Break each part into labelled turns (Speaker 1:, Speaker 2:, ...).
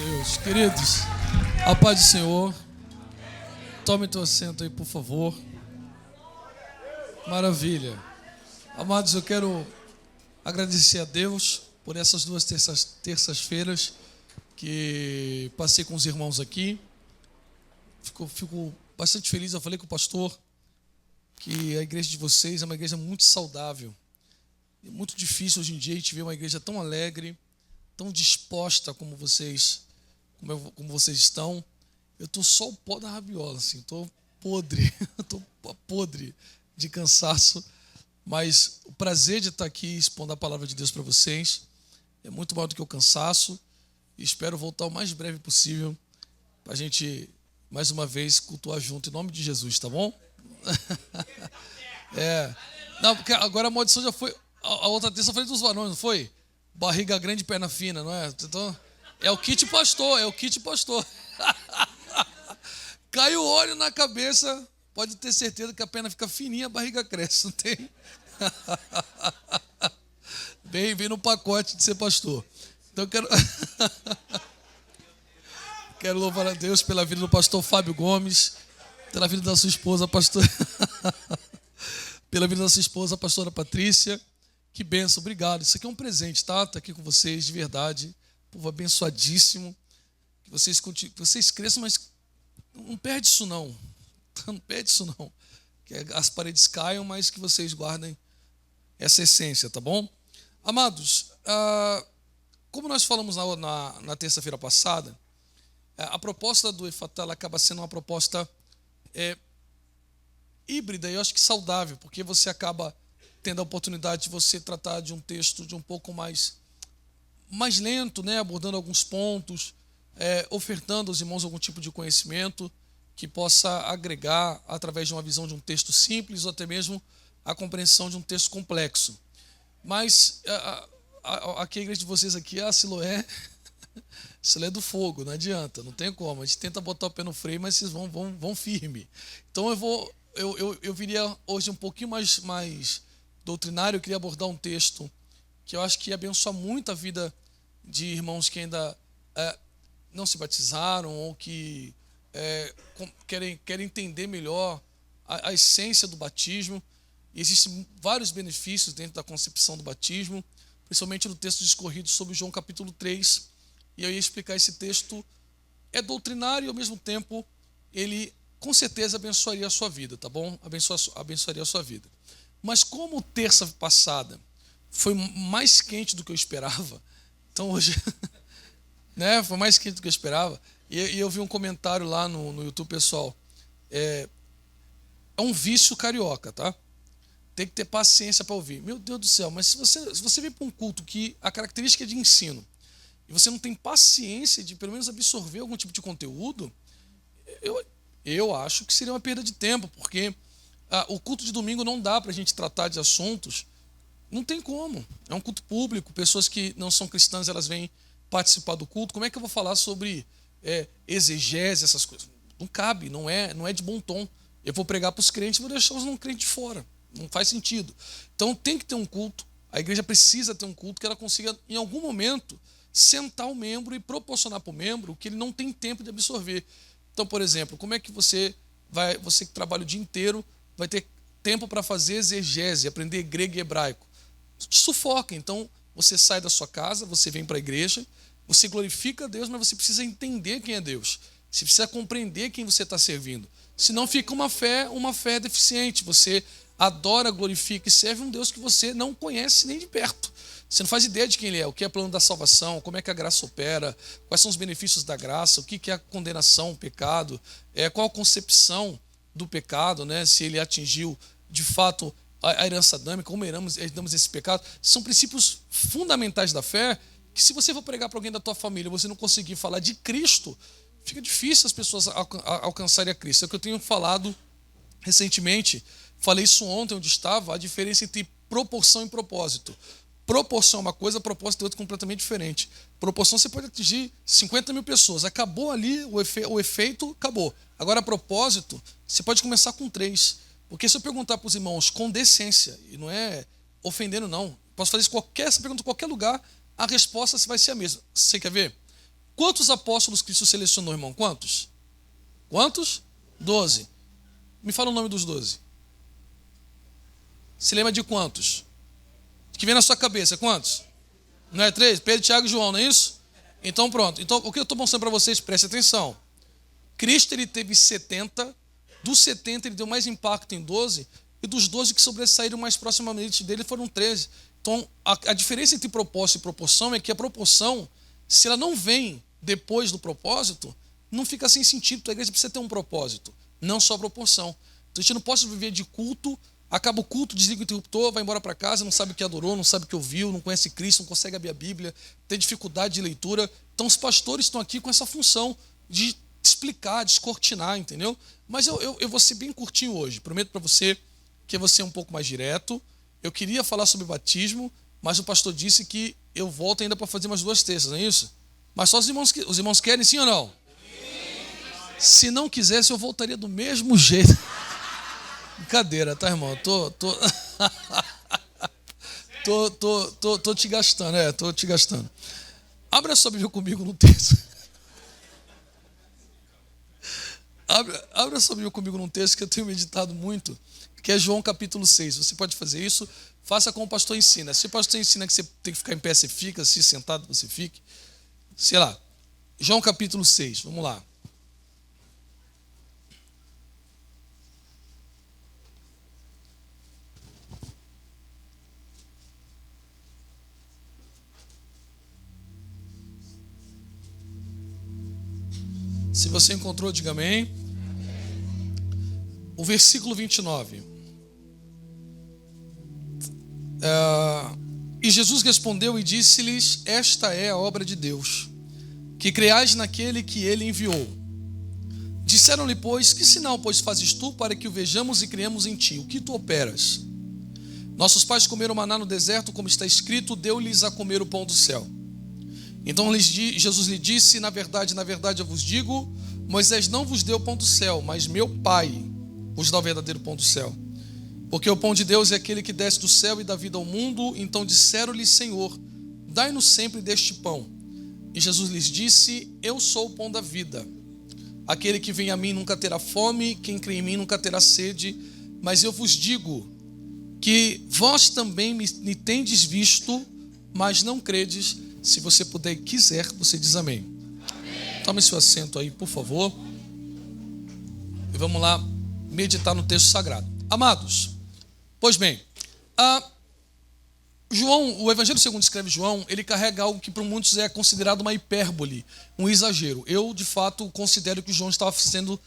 Speaker 1: Deus. Queridos, a paz do Senhor. Tome teu assento aí, por favor. Maravilha. Amados, eu quero agradecer a Deus por essas duas terças-feiras que passei com os irmãos aqui. Fico bastante feliz. Eu falei com o pastor que a igreja de vocês é uma igreja muito saudável. É muito difícil hoje em dia a gente ver uma igreja tão alegre, tão disposta como vocês estão. Eu estou só o pó da rabiola, assim, estou podre, estou podre de cansaço, mas o prazer de estar aqui expondo a palavra de Deus para vocês é muito maior do que o cansaço, e espero voltar o mais breve possível para a gente, mais uma vez, cultuar junto, em nome de Jesus, tá bom? Não, porque agora a maldição já foi, a outra terça eu falei dos varões, não foi? Barriga grande, perna fina, não é? Então, é o kit pastor. Cai o óleo na cabeça, pode ter certeza que a perna fica fininha, a barriga cresce, não tem? Vem no pacote de ser pastor. Então eu quero louvar a Deus pela vida do pastor Fábio Gomes, pela vida da sua esposa, pela vida da sua esposa, a pastora Patrícia. Que bênção, obrigado. Isso aqui é um presente, tá? Estar aqui com vocês, de verdade. Povo abençoadíssimo. Que vocês cresçam, mas não perde isso não. Não perde isso não. Que as paredes caiam, mas que vocês guardem essa essência, tá bom? Amados, como nós falamos na terça-feira passada, a proposta do Efatá acaba sendo uma proposta híbrida e eu acho que saudável, porque você acaba tendo a oportunidade de você tratar de um texto de um pouco mais lento, né? Abordando alguns pontos, ofertando aos irmãos algum tipo de conhecimento que possa agregar através de uma visão de um texto simples ou até mesmo a compreensão de um texto complexo. Mas aqui a igreja de vocês aqui, a Siloé é do fogo, não adianta, não tem como. A gente tenta botar o pé no freio, mas vocês vão firme. Então eu viria hoje um pouquinho mais doutrinário. Eu queria abordar um texto que eu acho que abençoa muito a vida de irmãos que ainda não se batizaram ou que querem entender melhor a essência do batismo. E existem vários benefícios dentro da concepção do batismo, principalmente no texto discorrido sobre João capítulo 3. E eu ia explicar esse texto. É doutrinário e ao mesmo tempo ele com certeza abençoaria a sua vida, tá bom? Abençoaria a sua vida. Mas como terça passada foi mais quente do que eu esperava, então hoje né, foi mais quente do que eu esperava, e eu vi um comentário lá no YouTube, pessoal, é um vício carioca, tá? Tem que ter paciência para ouvir. Meu Deus do céu, mas se você vem para um culto que a característica é de ensino, e você não tem paciência de pelo menos absorver algum tipo de conteúdo, eu acho que seria uma perda de tempo, porque o culto de domingo não dá para a gente tratar de assuntos, não tem como. É um culto público, pessoas que não são cristãs, elas vêm participar do culto. Como é que eu vou falar sobre exegese, essas coisas? Não cabe, não é de bom tom. Eu vou pregar para os crentes e vou deixar os não crentes de fora. Não faz sentido. Então tem que ter um culto, a igreja precisa ter um culto que ela consiga, em algum momento, sentar o membro e proporcionar para o membro o que ele não tem tempo de absorver. Então, por exemplo, como é que você que trabalha o dia inteiro, vai ter tempo para fazer exegese, aprender grego e hebraico? Sufoca. Então, você sai da sua casa, você vem para a igreja, você glorifica a Deus, mas você precisa entender quem é Deus. Você precisa compreender quem você está servindo. Senão fica uma fé deficiente. Você adora, glorifica e serve um Deus que você não conhece nem de perto. Você não faz ideia de quem ele é, o que é o plano da salvação, como é que a graça opera, quais são os benefícios da graça, o que é a condenação, o pecado, qual a concepção do pecado, né? Se ele atingiu de fato a herança adâmica, como herdamos esse pecado. São princípios fundamentais da fé que, se você for pregar para alguém da tua família e você não conseguir falar de Cristo, fica difícil as pessoas alcançarem a Cristo. É o que eu tenho falado recentemente, falei isso ontem onde estava, a diferença entre proporção e propósito. Proporção é uma coisa, propósito é outra completamente diferente. Proporção você pode atingir 50 mil pessoas. Acabou ali, o efeito acabou. Agora, propósito, você pode começar com 3. Porque se eu perguntar para os irmãos com decência, e não é ofendendo não, posso fazer essa pergunta em qualquer lugar, a resposta vai ser a mesma. Você quer ver? Quantos apóstolos Cristo selecionou, irmão? Quantos? Quantos? 12. Me fala o nome dos 12. Se lembra de quantos? Que vem na sua cabeça, quantos? Não é 3? Pedro, Tiago e João, não é isso? Então pronto. Então o que eu estou mostrando para vocês, preste atenção. Cristo ele teve 70, dos 70 ele deu mais impacto em 12, e dos 12 que sobressaíram mais proximamente dele foram 13. Então a diferença entre propósito e proporção é que a proporção, se ela não vem depois do propósito, não fica sem sentido. A igreja precisa ter um propósito, não só proporção. Então a gente não pode viver de culto, acaba o culto, desliga o interruptor, vai embora para casa, não sabe o que adorou, não sabe o que ouviu, não conhece Cristo, não consegue abrir a Bíblia, tem dificuldade de leitura. Então os pastores estão aqui com essa função de explicar, descortinar, entendeu? Mas eu vou ser bem curtinho hoje. Prometo para você que eu vou ser um pouco mais direto. Eu queria falar sobre batismo, mas o pastor disse que eu volto ainda para fazer mais 2 terças, não é isso? Mas só os irmãos querem, sim ou não? Sim. Se não quisesse, eu voltaria do mesmo jeito. Brincadeira, tá, irmão? Tô te gastando, tô te gastando. Abra sua Bíblia comigo no texto. Abra sua Bíblia comigo num texto que eu tenho meditado muito, que é João capítulo 6. Você pode fazer isso, faça como o pastor ensina. Se o pastor ensina que você tem que ficar em pé, você fica. Se sentado, você fique. Sei lá. João capítulo 6, vamos lá. Se você encontrou, diga amém. O versículo 29. E Jesus respondeu e disse-lhes: esta é a obra de Deus, que creais naquele que ele enviou. Disseram-lhe, pois, que sinal, pois, fazes tu para que o vejamos e criemos em ti? O que tu operas? Nossos pais comeram maná no deserto, como está escrito, deu-lhes a comer o pão do céu. Então Jesus lhe disse: na verdade, eu vos digo, Moisés não vos deu o pão do céu, mas meu Pai vos dá o verdadeiro pão do céu. Porque o pão de Deus é aquele que desce do céu e dá vida ao mundo. Então disseram-lhe: Senhor, dai-nos sempre deste pão. E Jesus lhes disse: eu sou o pão da vida. Aquele que vem a mim nunca terá fome, quem crê em mim nunca terá sede. Mas eu vos digo que vós também me tendes visto, mas não credes. Se você puder e quiser, você diz amém. Amém. Tome seu assento aí, por favor. E vamos lá meditar no texto sagrado. Amados, pois bem, João, o Evangelho segundo escreve João, ele carrega algo que para muitos é considerado uma hipérbole, um exagero. Eu, de fato, considero que João estava sendo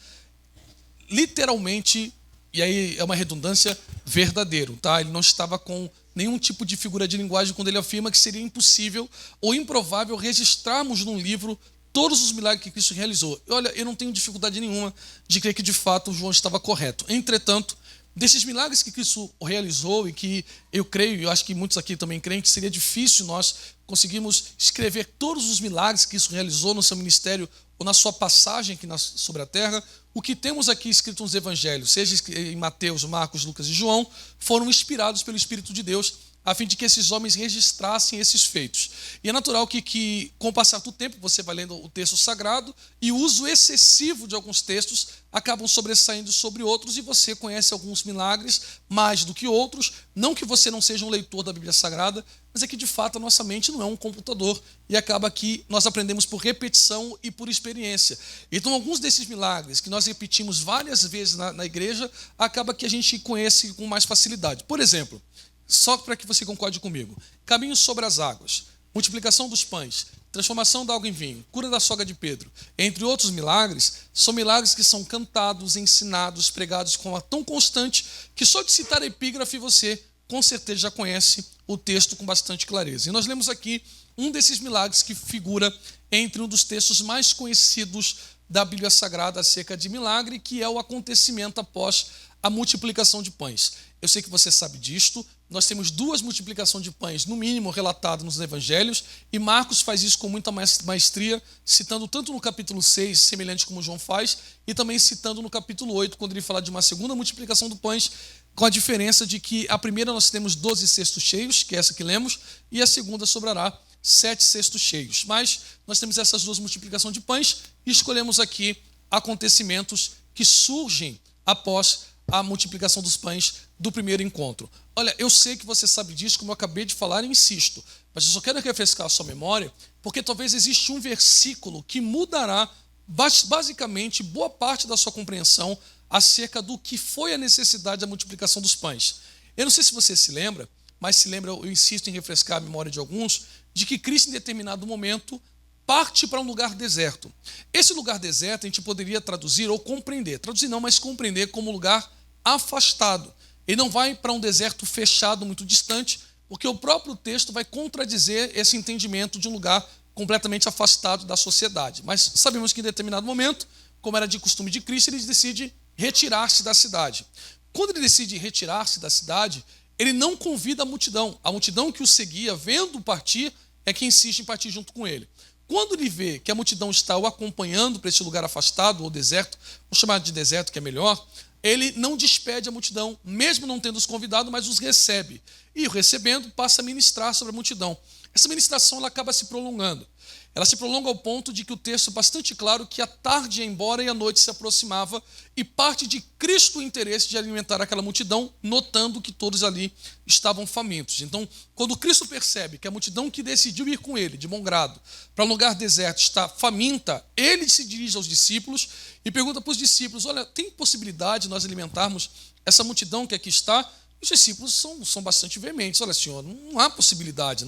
Speaker 1: literalmente, e aí é uma redundância, verdadeiro, tá? Ele não estava com nenhum tipo de figura de linguagem quando ele afirma que seria impossível ou improvável registrarmos num livro todos os milagres que Cristo realizou. Olha, eu não tenho dificuldade nenhuma de crer que de fato João estava correto. Entretanto, desses milagres que Cristo realizou e que eu creio, e eu acho que muitos aqui também creem, que seria difícil nós conseguirmos escrever todos os milagres que Cristo realizou no seu ministério ou na sua passagem aqui sobre a terra. O que temos aqui escrito nos evangelhos, seja em Mateus, Marcos, Lucas e João, foram inspirados pelo Espírito de Deus, a fim de que esses homens registrassem esses feitos. E é natural que com o passar do tempo, você vai lendo o texto sagrado, e o uso excessivo de alguns textos acabam sobressaindo sobre outros, e você conhece alguns milagres mais do que outros. Não que você não seja um leitor da Bíblia Sagrada, mas é que de fato a nossa mente não é um computador, e acaba que nós aprendemos por repetição e por experiência. Então alguns desses milagres que nós repetimos várias vezes na igreja, acaba que a gente conhece com mais facilidade. Por exemplo, só para que você concorde comigo: caminho sobre as águas, multiplicação dos pães, transformação da água em vinho, cura da sogra de Pedro, entre outros milagres, são milagres que são cantados, ensinados, pregados com uma tão constante que só de citar a epígrafe você com certeza já conhece o texto com bastante clareza. E nós lemos aqui um desses milagres que figura entre um dos textos mais conhecidos da Bíblia Sagrada acerca de milagre, que é o acontecimento após a multiplicação de pães. Eu sei que você sabe disto. Nós temos 2 multiplicações de pães, no mínimo, relatadas nos evangelhos, e Marcos faz isso com muita maestria, citando tanto no capítulo 6, semelhante como João faz, e também citando no capítulo 8, quando ele fala de uma segunda multiplicação de pães, com a diferença de que a primeira nós temos 12 cestos cheios, que é essa que lemos, e a segunda sobrará 7 cestos cheios. Mas nós temos essas duas multiplicações de pães e escolhemos aqui acontecimentos que surgem após a multiplicação dos pães do primeiro encontro. Olha, eu sei que você sabe disso, como eu acabei de falar, e insisto, mas eu só quero refrescar a sua memória, porque talvez exista um versículo que mudará basicamente boa parte da sua compreensão acerca do que foi a necessidade da multiplicação dos pães. Eu não sei se você se lembra, mas se lembra, eu insisto em refrescar a memória de alguns, de que Cristo, em determinado momento, parte para um lugar deserto. Esse lugar deserto a gente poderia traduzir ou compreender. Traduzir não, mas compreender como lugar afastado. Ele não vai para um deserto fechado, muito distante, porque o próprio texto vai contradizer esse entendimento de um lugar completamente afastado da sociedade. Mas sabemos que em determinado momento, como era de costume de Cristo, ele decide retirar-se da cidade. Quando ele decide retirar-se da cidade, ele não convida a multidão. A multidão que o seguia, vendo partir, é que insiste em partir junto com ele. Quando ele vê que a multidão está o acompanhando para esse lugar afastado ou deserto, vou chamar de deserto que é melhor, ele não despede a multidão, mesmo não tendo os convidado, mas os recebe. E o recebendo, passa a ministrar sobre a multidão. Essa ministração ela acaba se prolongando. Ela se prolonga ao ponto de que o texto é bastante claro que a tarde ia embora e a noite se aproximava, e parte de Cristo o interesse de alimentar aquela multidão, notando que todos ali estavam famintos. Então, quando Cristo percebe que a multidão que decidiu ir com ele, de bom grado, para um lugar deserto, está faminta, ele se dirige aos discípulos e pergunta para os discípulos: olha, tem possibilidade de nós alimentarmos essa multidão que aqui está? Os discípulos são bastante veementes. Olha, Senhor, não há possibilidade.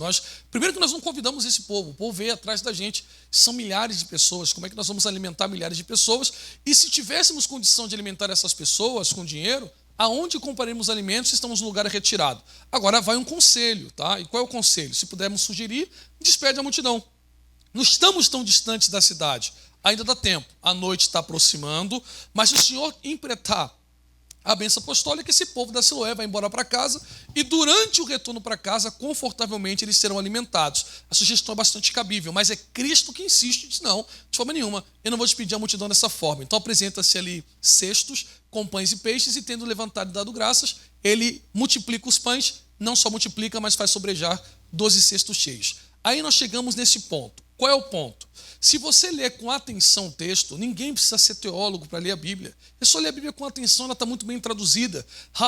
Speaker 1: Primeiro que nós não convidamos esse povo. O povo veio atrás da gente. São milhares de pessoas. Como é que nós vamos alimentar milhares de pessoas? E se tivéssemos condição de alimentar essas pessoas com dinheiro, aonde compraremos alimentos se estamos no lugar retirado? Agora vai um conselho, tá? E qual é o conselho? Se pudermos sugerir, despede a multidão. Não estamos tão distantes da cidade. Ainda dá tempo. A noite está aproximando, mas se o Senhor empretar a bênção apostólica, esse povo da Siloé vai embora para casa e durante o retorno para casa, confortavelmente, eles serão alimentados. A sugestão é bastante cabível, mas é Cristo que insiste e diz: não, de forma nenhuma, eu não vou despedir a multidão dessa forma. Então apresenta-se ali cestos com pães e peixes e, tendo levantado e dado graças, ele multiplica os pães, não só multiplica, mas faz sobrejar 12 cestos cheios. Aí nós chegamos nesse ponto. Qual é o ponto? Se você ler com atenção o texto, ninguém precisa ser teólogo para ler a Bíblia. É só ler a Bíblia com atenção, ela está muito bem traduzida.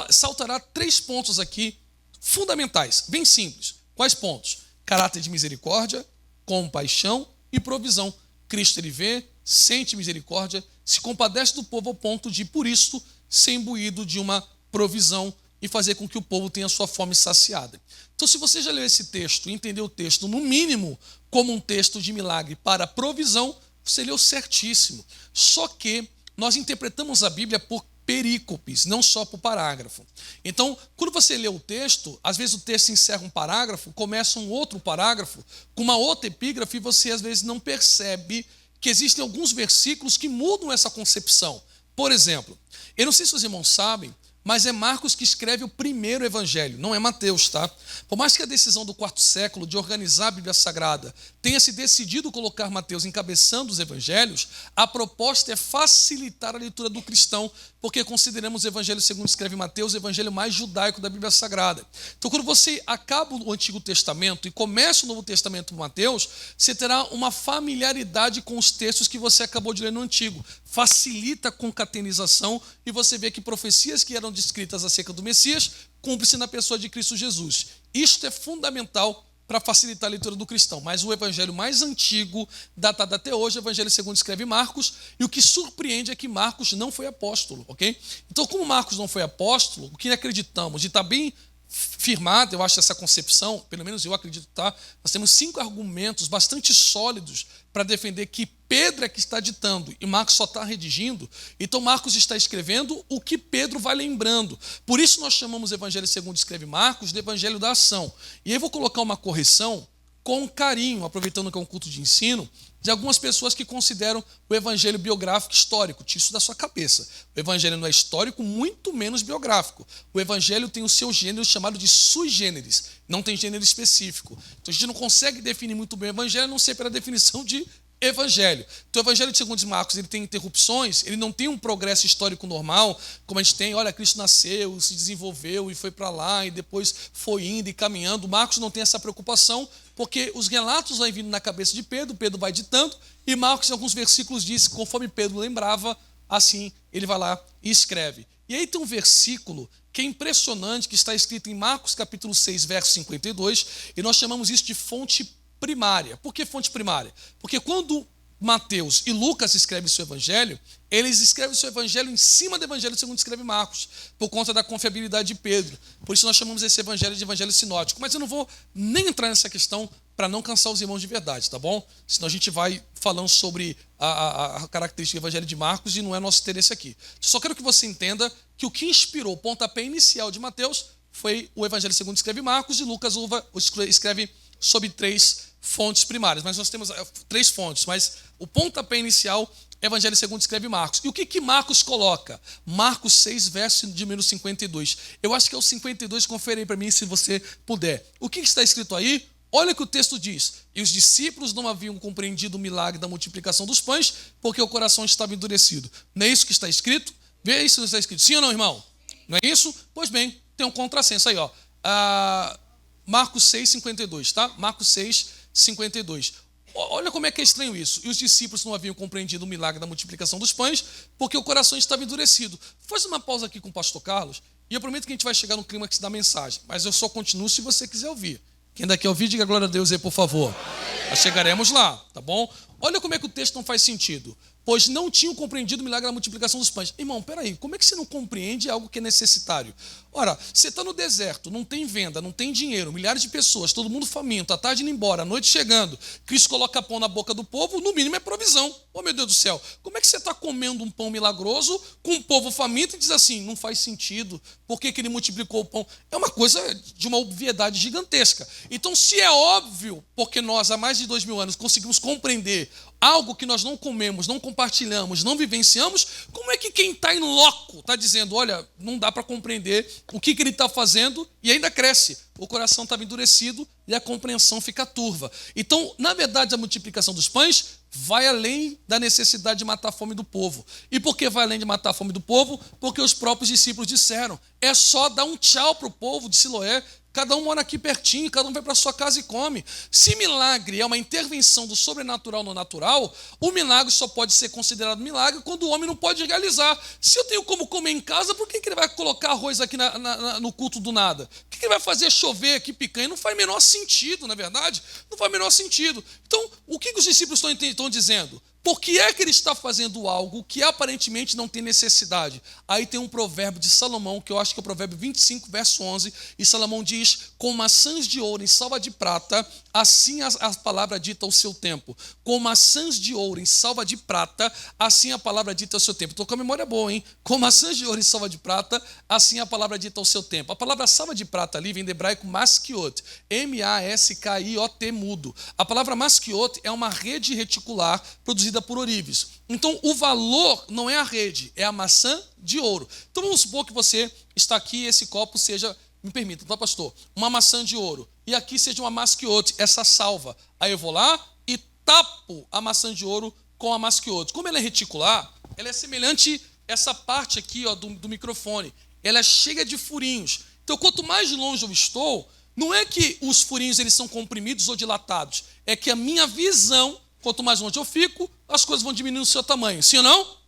Speaker 1: Saltará 3 pontos aqui fundamentais, bem simples. Quais pontos? Caráter de misericórdia, compaixão e provisão. Cristo ele vê, sente misericórdia, se compadece do povo ao ponto de, por isso, ser imbuído de uma provisão e fazer com que o povo tenha sua fome saciada. Então, se você já leu esse texto e entendeu o texto, no mínimo, como um texto de milagre para provisão, você leu certíssimo. Só que nós interpretamos a Bíblia por perícopes, não só por parágrafo. Então, quando você lê o texto, às vezes o texto encerra um parágrafo, começa um outro parágrafo, com uma outra epígrafe, e você às vezes não percebe que existem alguns versículos que mudam essa concepção. Por exemplo, eu não sei se os irmãos sabem, mas é Marcos que escreve o primeiro evangelho, não é Mateus, tá? Por mais que a decisão do 4º século de organizar a Bíblia Sagrada tenha se decidido colocar Mateus encabeçando os evangelhos, a proposta é facilitar a leitura do cristão, porque consideramos o evangelho segundo escreve Mateus o evangelho mais judaico da Bíblia Sagrada. Então, quando você acaba o Antigo Testamento e começa o Novo Testamento por Mateus, você terá uma familiaridade com os textos que você acabou de ler no Antigo. Facilita a concatenização e você vê que profecias que eram descritas acerca do Messias cumprem-se na pessoa de Cristo Jesus. Isto é fundamental para facilitar a leitura do cristão. Mas o evangelho mais antigo, datado até hoje, é o evangelho segundo escreve Marcos, e o que surpreende é que Marcos não foi apóstolo, ok? Então, como Marcos não foi apóstolo, o que acreditamos, e está bem firmado, eu acho, essa concepção, pelo menos eu acredito, tá? Nós temos 5 argumentos bastante sólidos para defender que Pedro é que está ditando e Marcos só está redigindo. Então Marcos está escrevendo o que Pedro vai lembrando. Por isso nós chamamos o evangelho segundo escreve Marcos de evangelho da ação. E aí eu vou colocar uma correção com carinho, aproveitando que é um culto de ensino, de algumas pessoas que consideram o evangelho biográfico histórico. Tira isso da sua cabeça. O evangelho não é histórico, muito menos biográfico. O evangelho tem o seu gênero chamado de sui generis, não tem gênero específico. Então a gente não consegue definir muito bem o evangelho, a não ser pela definição de evangelho. Então, o evangelho segundo Marcos, ele tem interrupções, ele não tem um progresso histórico normal, como a gente tem, olha, Cristo nasceu, se desenvolveu e foi para lá, e depois foi indo e caminhando. Marcos não tem essa preocupação, porque os relatos vão vindo na cabeça de Pedro, Pedro vai ditando, e Marcos, em alguns versículos, diz, conforme Pedro lembrava, assim ele vai lá e escreve. E aí tem um versículo que é impressionante, que está escrito em Marcos capítulo 6, verso 52, e nós chamamos isso de fonte primária. Por que fonte primária? Porque quando Mateus e Lucas escrevem seu evangelho, eles escrevem seu evangelho em cima do evangelho segundo escreve Marcos, por conta da confiabilidade de Pedro. Por isso nós chamamos esse evangelho de evangelho sinótico. Mas eu não vou nem entrar nessa questão para não cansar os irmãos de verdade, tá bom? Senão a gente vai falando sobre a característica do evangelho de Marcos e não é nosso interesse aqui. Só quero que você entenda que o que inspirou o pontapé inicial de Mateus foi o evangelho segundo escreve Marcos, e Lucas escreve sobre 3 fontes primárias. Mas nós temos 3 fontes, mas o pontapé inicial é o evangelho segundo escreve Marcos. E o que Marcos coloca? Marcos 6, verso de número 52. Eu acho que é o 52, confere aí para mim se você puder. O que está escrito aí? Olha o que o texto diz. E os discípulos não haviam compreendido o milagre da multiplicação dos pães, porque o coração estava endurecido. Não é isso que está escrito? Vê isso que está escrito. Sim ou não, irmão? Não é isso? Pois bem, tem um contrassenso aí, ó. Marcos 6, 52, tá? Marcos 6, 52. Olha como é que é estranho isso. E os discípulos não haviam compreendido o milagre da multiplicação dos pães, porque o coração estava endurecido. Faz uma pausa aqui com o pastor Carlos, e eu prometo que a gente vai chegar no clímax da mensagem, mas eu só continuo se você quiser ouvir. Quem ainda quer ouvir, diga glória a Deus aí, por favor. Nós chegaremos lá, tá bom? Olha como é que o texto não faz sentido. Pois não tinham compreendido o milagre da multiplicação dos pães. Irmão, peraí, como é que você não compreende algo que é necessitário? Ora, você está no deserto, não tem venda, não tem dinheiro, milhares de pessoas, todo mundo faminto, a tarde indo embora, a noite chegando, Cristo coloca pão na boca do povo, no mínimo é provisão. Oh, meu Deus do céu, como é que você está comendo um pão milagroso com um povo faminto e diz assim, não faz sentido, por que ele multiplicou o pão? É uma coisa de uma obviedade gigantesca. Então, se é óbvio, porque nós há mais de 2000 anos conseguimos compreender algo que nós não comemos, não compartilhamos, não vivenciamos, como é que quem está em loco está dizendo, olha, não dá para compreender o que ele está fazendo e ainda cresce. O coração estava endurecido e a compreensão fica turva. Então, na verdade, a multiplicação dos pães vai além da necessidade de matar a fome do povo. E por que vai além de matar a fome do povo? Porque os próprios discípulos disseram, é só dar um tchau para o povo de Siloé, cada um mora aqui pertinho, cada um vai para sua casa e come. Se milagre é uma intervenção do sobrenatural no natural, o milagre só pode ser considerado milagre quando o homem não pode realizar. Se eu tenho como comer em casa, por que ele vai colocar arroz aqui no culto do nada? Por que ele vai fazer chover aqui picanha? Não faz o menor sentido, não é verdade? Não faz o menor sentido. Então, o que os discípulos estão dizendo? Por que é que ele está fazendo algo que aparentemente não tem necessidade? Aí tem um provérbio de Salomão, que eu acho que é o provérbio 25, verso 11, e Salomão diz, com maçãs de ouro em salva de prata, assim a palavra dita ao seu tempo. Com maçãs de ouro em salva de prata, assim a palavra dita ao seu tempo. Estou com a memória boa, hein? Com maçãs de ouro em salva de prata, assim a palavra dita ao seu tempo. A palavra salva de prata ali vem do hebraico maskiot, M-A-S-K-I-O-T mudo. A palavra maskiot é uma rede reticular produzida por ourives. Então, o valor não é a rede, é a maçã de ouro. Então, vamos supor que você está aqui e esse copo seja, me permita, tá, pastor? Uma maçã de ouro. E aqui seja uma masquiote, essa salva. Aí eu vou lá e tapo a maçã de ouro com a masquiote. Como ela é reticular, ela é semelhante a essa parte aqui, ó, do microfone. Ela é cheia de furinhos. Então, quanto mais longe eu estou, não é que os furinhos eles são comprimidos ou dilatados. É que a minha visão, quanto mais longe eu fico, as coisas vão diminuindo o seu tamanho. Sim ou não?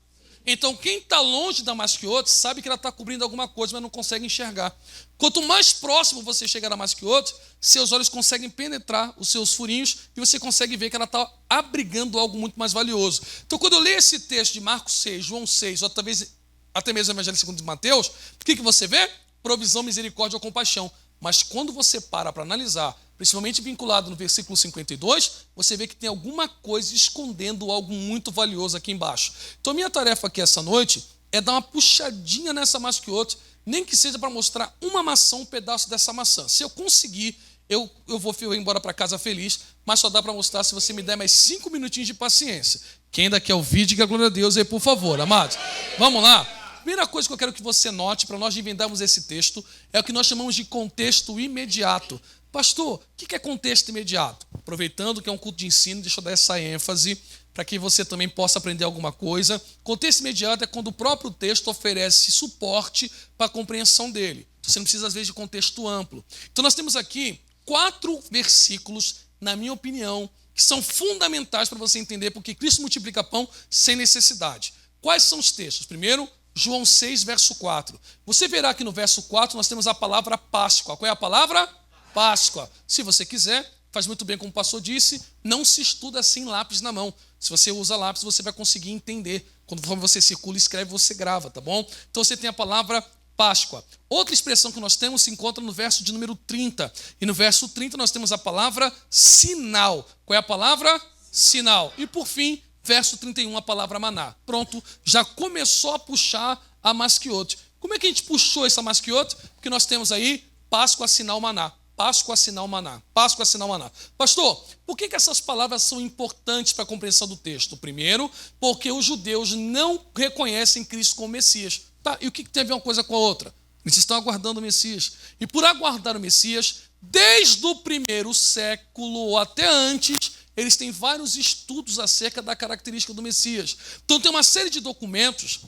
Speaker 1: Então, quem está longe da masquiote sabe que ela está cobrindo alguma coisa, mas não consegue enxergar. Quanto mais próximo você chega da masquiote, seus olhos conseguem penetrar os seus furinhos e você consegue ver que ela está abrigando algo muito mais valioso. Então, quando eu leio esse texto de Marcos 6, João 6, ou talvez até mesmo o Evangelho segundo Mateus, o que você vê? Provisão, misericórdia ou compaixão. Mas quando você para analisar, principalmente vinculado no versículo 52, você vê que tem alguma coisa escondendo algo muito valioso aqui embaixo. Então, minha tarefa aqui essa noite é dar uma puxadinha nessa masquiote, nem que seja para mostrar uma maçã, um pedaço dessa maçã. Se eu conseguir, eu vou embora para casa feliz, mas só dá para mostrar se você me der mais 5 minutinhos de paciência. Quem ainda quer ouvir, diga glória a Deus aí, por favor, amados. Vamos lá. primeira coisa que eu quero que você note, para nós dividirmos esse texto, é o que nós chamamos de contexto imediato. Pastor, o que é contexto imediato? Aproveitando que é um culto de ensino, deixa eu dar essa ênfase, para que você também possa aprender alguma coisa. Contexto imediato é quando o próprio texto oferece suporte para a compreensão dele. Você não precisa, às vezes, de contexto amplo. Então, nós temos aqui 4 versículos, na minha opinião, que são fundamentais para você entender porque Cristo multiplica pão sem necessidade. Quais são os textos? Primeiro, João 6, verso 4. Você verá que no verso 4 nós temos a palavra Páscoa. Qual é a palavra? Páscoa. Se você quiser, faz muito bem como o pastor disse, não se estuda assim lápis na mão. Se você usa lápis, você vai conseguir entender. Quando você circula e escreve, você grava, tá bom? Então você tem a palavra Páscoa. Outra expressão que nós temos se encontra no verso de número 30. E no verso 30 nós temos a palavra sinal. Qual é a palavra? Sinal. E por fim, verso 31, a palavra maná. Pronto, já começou a puxar a masquiote. Como é que a gente puxou essa masquiote? Porque nós temos aí Páscoa, sinal, maná. Páscoa, sinal, maná. Páscoa, sinal, maná. Pastor, por que essas palavras são importantes para a compreensão do texto? Primeiro, porque os judeus não reconhecem Cristo como Messias. Tá, e o que tem a ver uma coisa com a outra? Eles estão aguardando o Messias. E por aguardar o Messias, desde o primeiro século ou até antes, eles têm vários estudos acerca da característica do Messias. Então tem uma série de documentos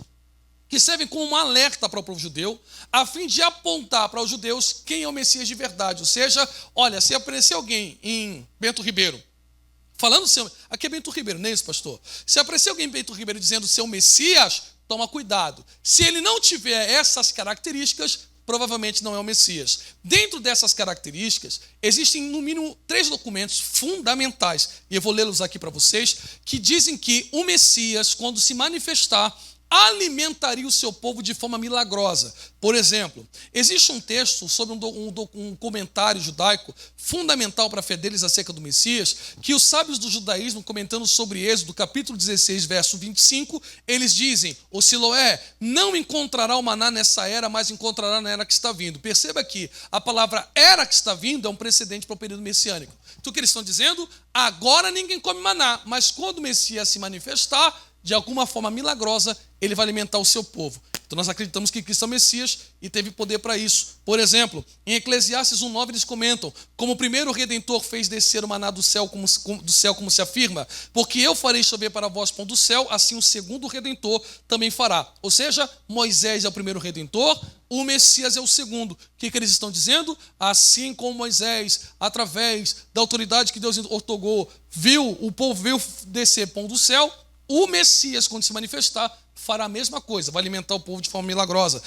Speaker 1: que servem como um alerta para o povo judeu, a fim de apontar para os judeus quem é o Messias de verdade. Ou seja, olha, se aparecer alguém em Bento Ribeiro, falando seu... Aqui é Bento Ribeiro, não é isso, pastor? Se aparecer alguém em Bento Ribeiro dizendo seu Messias, toma cuidado. Se ele não tiver essas características, provavelmente não é o Messias. Dentro dessas características, existem no mínimo 3 documentos fundamentais, e eu vou lê-los aqui para vocês, que dizem que o Messias, quando se manifestar, alimentaria o seu povo de forma milagrosa. Por exemplo, existe um texto sobre um comentário judaico fundamental para a fé deles acerca do Messias, que os sábios do judaísmo, comentando sobre Êxodo, capítulo 16, verso 25, eles dizem, o Siloé não encontrará o maná nessa era, mas encontrará na era que está vindo. Perceba que a palavra era que está vindo é um precedente para o período messiânico. Então o que eles estão dizendo? Agora ninguém come maná, mas quando o Messias se manifestar, de alguma forma milagrosa, ele vai alimentar o seu povo. Então nós acreditamos que Cristo é o Messias e teve poder para isso. Por exemplo, em Eclesiastes 1:9 eles comentam, como o primeiro Redentor fez descer o maná do céu como se afirma, porque eu farei chover para vós pão do céu, assim o segundo Redentor também fará. Ou seja, Moisés é o primeiro Redentor, o Messias é o segundo. O que eles estão dizendo? Assim como Moisés, através da autoridade que Deus outorgou, o povo viu descer pão do céu, o Messias, quando se manifestar, fará a mesma coisa, vai alimentar o povo de forma milagrosa.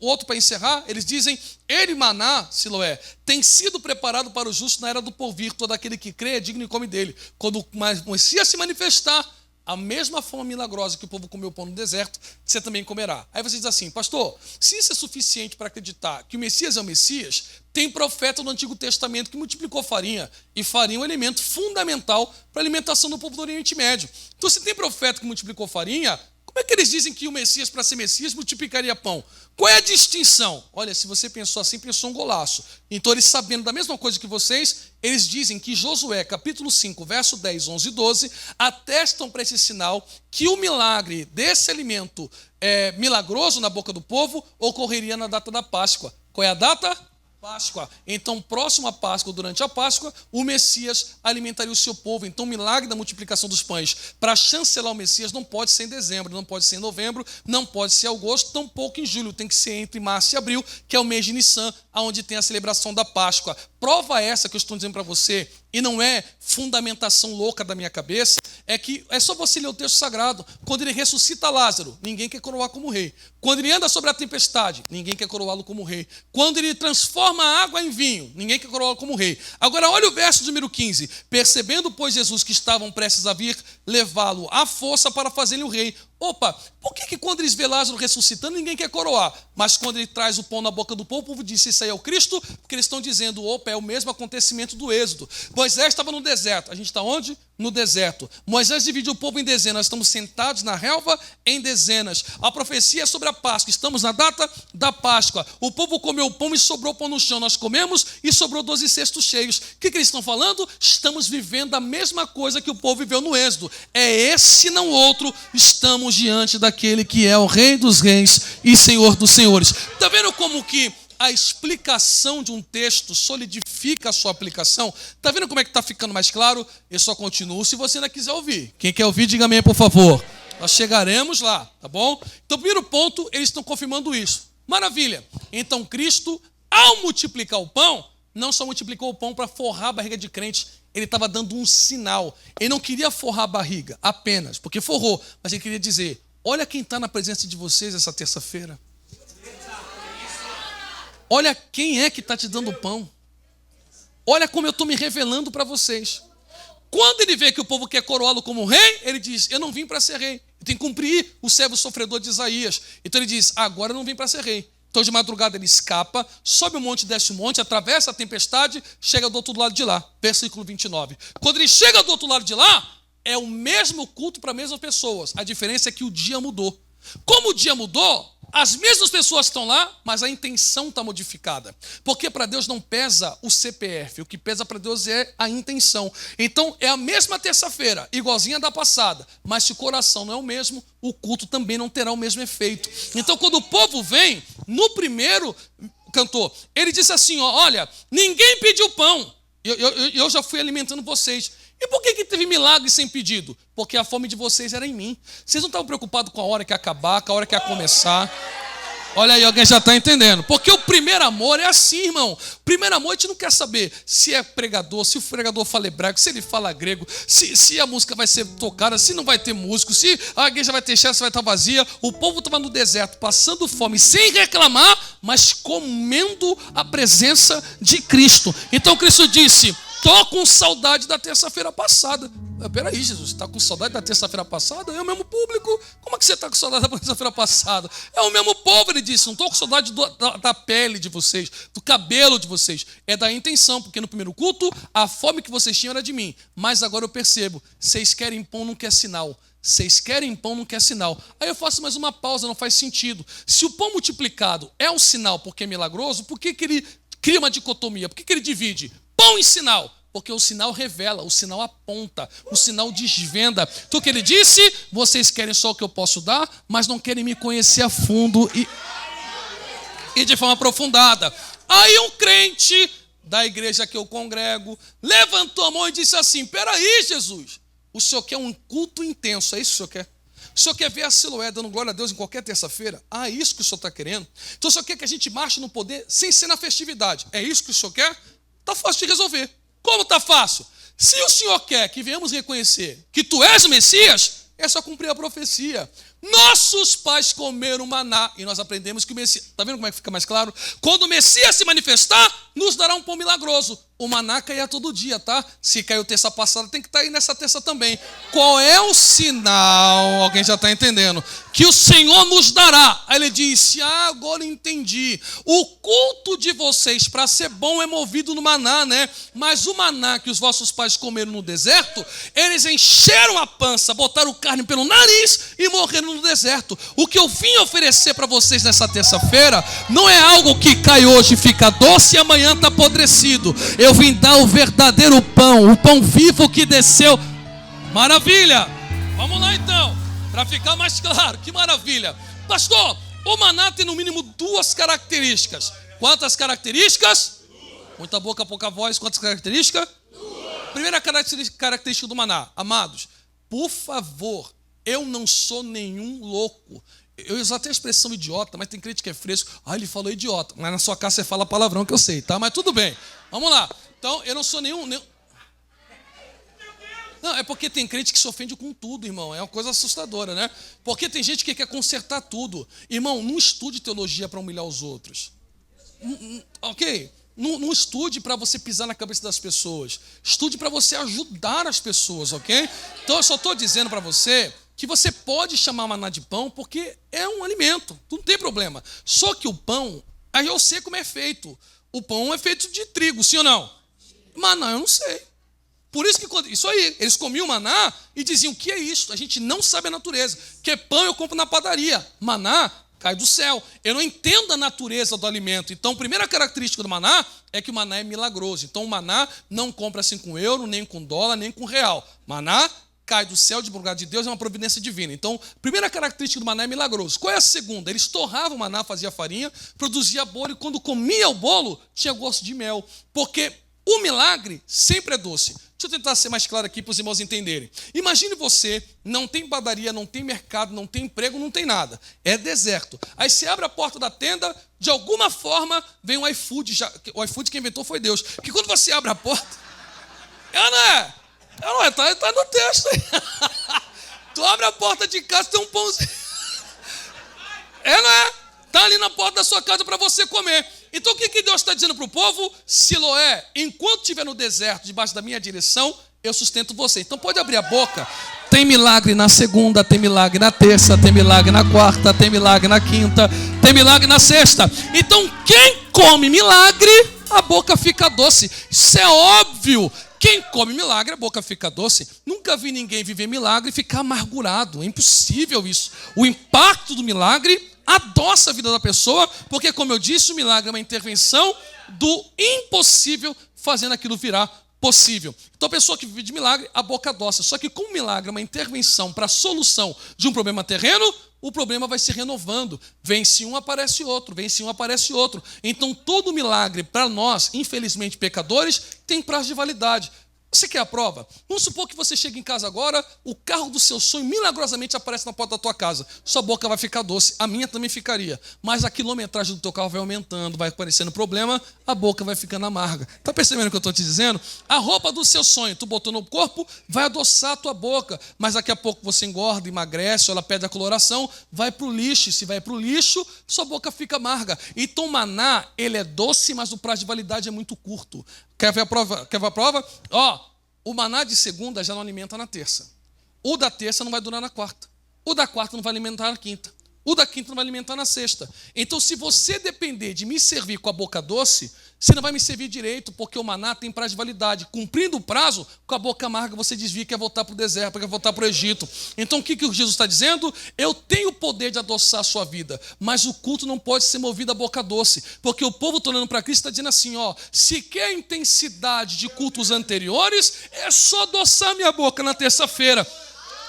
Speaker 1: Outro para encerrar, eles dizem, ele, maná, Siloé, tem sido preparado para o justo na era do porvir, todo aquele que crê é digno e come dele. Quando o Messias se manifestar, a mesma forma milagrosa que o povo comeu pão no deserto, você também comerá. Aí você diz assim, pastor, se isso é suficiente para acreditar que o Messias é o Messias, tem profeta no Antigo Testamento que multiplicou farinha, e farinha é um elemento fundamental para a alimentação do povo do Oriente Médio. Então, se tem profeta que multiplicou farinha, como é que eles dizem que o Messias, para ser Messias, multiplicaria pão? Qual é a distinção? Olha, se você pensou assim, pensou um golaço. Então, eles sabendo da mesma coisa que vocês, eles dizem que Josué, capítulo 5, verso 10, 11 e 12, atestam para esse sinal que o milagre desse alimento milagroso na boca do povo ocorreria na data da Páscoa. Qual é a data? Páscoa. Então, próximo à Páscoa, durante a Páscoa, o Messias alimentaria o seu povo. Então, o milagre da multiplicação dos pães para chancelar o Messias não pode ser em dezembro, não pode ser em novembro, não pode ser em agosto, tampouco em julho. Tem que ser entre março e abril, que é o mês de Nissan, onde tem a celebração da Páscoa. Prova essa que eu estou dizendo para você, e não é fundamentação louca da minha cabeça, é que é só você ler o texto sagrado. Quando ele ressuscita Lázaro, ninguém quer coroar como rei. Quando ele anda sobre a tempestade, ninguém quer coroá-lo como rei. Quando ele transforma a água em vinho, ninguém quer coroá-lo como rei. Agora olha o verso número 15. Percebendo, pois, Jesus que estavam prestes a vir, levá-lo à força para fazê-lo o rei. Opa, por que quando eles vê Lázaro ressuscitando, ninguém quer coroar? Mas quando ele traz o pão na boca do povo, o povo diz, isso aí é o Cristo? Porque eles estão dizendo, opa, é o mesmo acontecimento do Êxodo. Moisés estava no deserto, a gente está onde? no deserto. Moisés dividiu o povo em dezenas. Estamos sentados na relva em dezenas. A profecia é sobre a Páscoa. Estamos na data da Páscoa. O povo comeu pão e sobrou pão no chão. Nós comemos e sobrou 12 cestos cheios. O que eles estão falando? Estamos vivendo a mesma coisa que o povo viveu no Êxodo. É esse, não outro. Estamos diante daquele que é o Rei dos Reis e Senhor dos Senhores. Está vendo como que a explicação de um texto solidifica a sua aplicação? Está vendo como é que está ficando mais claro? Eu só continuo se você ainda quiser ouvir. Quem quer ouvir, diga amém, por favor. Nós chegaremos lá, tá bom? Então, primeiro ponto, eles estão confirmando isso. Maravilha. Então, Cristo, ao multiplicar o pão, não só multiplicou o pão para forrar a barriga de crente, ele estava dando um sinal. Ele não queria forrar a barriga apenas, porque forrou, mas ele queria dizer: olha quem está na presença de vocês essa terça-feira. Olha quem é que está te dando pão. Olha como eu estou me revelando para vocês. Quando ele vê que o povo quer coroá-lo como rei, ele diz: eu não vim para ser rei. Eu tenho que cumprir o servo sofredor de Isaías. Então ele diz: agora eu não vim para ser rei. Então de madrugada ele escapa, sobe o monte, desce o monte, atravessa a tempestade, chega do outro lado de lá. Versículo 29. Quando ele chega do outro lado de lá, é o mesmo culto para as mesmas pessoas. A diferença é que o dia mudou. Como o dia mudou, as mesmas pessoas estão lá, mas a intenção está modificada. Porque para Deus não pesa o CPF, o que pesa para Deus é a intenção. Então é a mesma terça-feira, igualzinha da passada, mas se o coração não é o mesmo, o culto também não terá o mesmo efeito. Então quando o povo vem, no primeiro cantor, ele disse assim: ó, olha, ninguém pediu pão, eu já fui alimentando vocês. E por que teve milagre sem pedido? Porque a fome de vocês era em mim. Vocês não estavam preocupados com a hora que ia acabar, com a hora que ia começar. Olha aí, alguém já está entendendo. Porque o primeiro amor é assim, irmão. O primeiro amor a gente não quer saber se é pregador, se o pregador fala hebraico, se ele fala grego, se a música vai ser tocada, se não vai ter músico, se a igreja vai ter chefe, se vai estar vazia. O povo estava no deserto, passando fome, sem reclamar, mas comendo a presença de Cristo. Então Cristo disse: estou com saudade da terça-feira passada. Peraí, Jesus, está com saudade da terça-feira passada? É o mesmo público. Como é que você está com saudade da terça-feira passada? É o mesmo povo, ele disse. Não estou com saudade da pele de vocês, do cabelo de vocês. É da intenção, porque no primeiro culto, a fome que vocês tinham era de mim. Mas agora eu percebo, vocês querem pão, não quer sinal. Vocês querem pão, não quer sinal. Aí eu faço mais uma pausa, não faz sentido. Se o pão multiplicado é um sinal porque é milagroso, por que ele cria uma dicotomia? Por que ele divide pão e sinal? Porque o sinal revela, o sinal aponta, o sinal desvenda. Então o que ele disse? Vocês querem só o que eu posso dar, mas não querem me conhecer a fundo e de forma aprofundada. Aí um crente da igreja que eu congrego levantou a mão e disse assim: peraí, Jesus, o senhor quer um culto intenso, é isso que o senhor quer? O senhor quer ver a Siloé dando glória a Deus em qualquer terça-feira? Ah, é isso que o senhor está querendo? Então o senhor quer que a gente marche no poder sem ser na festividade? É isso que o senhor quer? Está fácil de resolver. Como está fácil? Se o Senhor quer que venhamos reconhecer que tu és o Messias, é só cumprir a profecia. Nossos pais comeram maná e nós aprendemos que o Messias... Está vendo como é que fica mais claro? Quando o Messias se manifestar, nos dará um pão milagroso. O maná caía todo dia, tá? Se caiu terça passada, tem que estar aí nessa terça também. Qual é o sinal? Alguém já está entendendo? Que o Senhor nos dará. Aí ele disse: agora entendi. O culto de vocês, para ser bom, é movido no maná, né? Mas o maná que os vossos pais comeram no deserto, eles encheram a pança, botaram carne pelo nariz e morreram no deserto. O que eu vim oferecer para vocês nessa terça-feira não é algo que cai hoje e fica doce e amanhã está apodrecido. Eu vim dar o verdadeiro pão, o pão vivo que desceu. Maravilha! Vamos lá então, para ficar mais claro. Que maravilha! Pastor, o maná tem no mínimo duas características. Quantas características? Muita boca, pouca voz. Quantas características? Primeira característica do maná. Amados, por favor, eu não sou nenhum louco. Eu uso até a expressão idiota, mas tem crente que é fresco. Ah, ele falou idiota. Mas na sua casa você fala palavrão que eu sei, tá? Mas tudo bem. Vamos lá. Então, eu não sou nenhum... Não, é porque tem crente que se ofende com tudo, irmão. É uma coisa assustadora, né? Porque tem gente que quer consertar tudo. Irmão, não estude teologia para humilhar os outros. Ok? Não estude para você pisar na cabeça das pessoas. Estude para você ajudar as pessoas, ok? Então, eu só estou dizendo para você que você pode chamar maná de pão porque é um alimento, não tem problema. Só que o pão, aí eu sei como é feito. O pão é feito de trigo, sim ou não? Maná eu não sei. Por isso que, isso aí, eles comiam maná e diziam, o que é isso? A gente não sabe a natureza. Que pão eu compro na padaria. Maná cai do céu. Eu não entendo a natureza do alimento. Então, a primeira característica do maná é que o maná é milagroso. Então, o maná não compra assim com euro, nem com dólar, nem com real. Maná cai do céu de lugar de Deus, é uma providência divina. Então, a primeira característica do maná é milagroso. Qual é a segunda? Eles torravam o maná, fazia farinha, produzia bolo, e quando comia o bolo, tinha gosto de mel. Porque o milagre sempre é doce. Deixa eu tentar ser mais claro aqui para os irmãos entenderem. Imagine você, não tem padaria, não tem mercado, não tem emprego, não tem nada. É deserto. Aí você abre a porta da tenda, de alguma forma vem o iFood. O iFood quem inventou foi Deus. Que quando você abre a porta... Não é, tá no texto aí. Tu abre a porta de casa, tem um pãozinho. Não é? Tá ali na porta da sua casa para você comer. Então o que Deus está dizendo para o povo? Siloé, enquanto estiver no deserto, debaixo da minha direção, eu sustento você. Então pode abrir a boca. Tem milagre na segunda, tem milagre na terça, tem milagre na quarta, tem milagre na quinta, tem milagre na sexta. Então quem come milagre, a boca fica doce. Isso é óbvio. Quem come milagre, a boca fica doce. Nunca vi ninguém viver milagre e ficar amargurado. É impossível isso. O impacto do milagre adoça a vida da pessoa, porque, como eu disse, o milagre é uma intervenção do impossível fazendo aquilo virar possível. Então, a pessoa que vive de milagre, a boca adoça. Só que, como o milagre é uma intervenção para a solução de um problema terreno, o problema vai se renovando. Vence um, aparece outro. Vence um, aparece outro. Então, todo milagre, para nós, infelizmente pecadores, tem prazo de validade. Você quer a prova? Vamos supor que você chega em casa agora, o carro do seu sonho milagrosamente aparece na porta da tua casa. Sua boca vai ficar doce, a minha também ficaria. Mas a quilometragem do teu carro vai aumentando, vai aparecendo problema, a boca vai ficando amarga. Está percebendo o que eu estou te dizendo? A roupa do seu sonho, tu botou no corpo, vai adoçar a tua boca. Mas daqui a pouco você engorda, emagrece, ou ela perde a coloração, vai para o lixo. E se vai para o lixo, sua boca fica amarga. Então o maná, ele é doce, mas o prazo de validade é muito curto. Quer ver a prova? Quer ver a prova? O maná de segunda já não alimenta na terça. O da terça não vai durar na quarta. O da quarta não vai alimentar na quinta. O da quinta não vai alimentar na sexta. Então, se você depender de me servir com a boca doce, você não vai me servir direito, porque o maná tem prazo de validade. Cumprindo o prazo, com a boca amarga, você desvia e quer voltar para o deserto, quer voltar para o Egito. Então, o que Jesus está dizendo? Eu tenho o poder de adoçar a sua vida, mas o culto não pode ser movido a boca doce, porque o povo está olhando para Cristo e está dizendo assim, se quer intensidade de cultos anteriores, é só adoçar minha boca na terça-feira.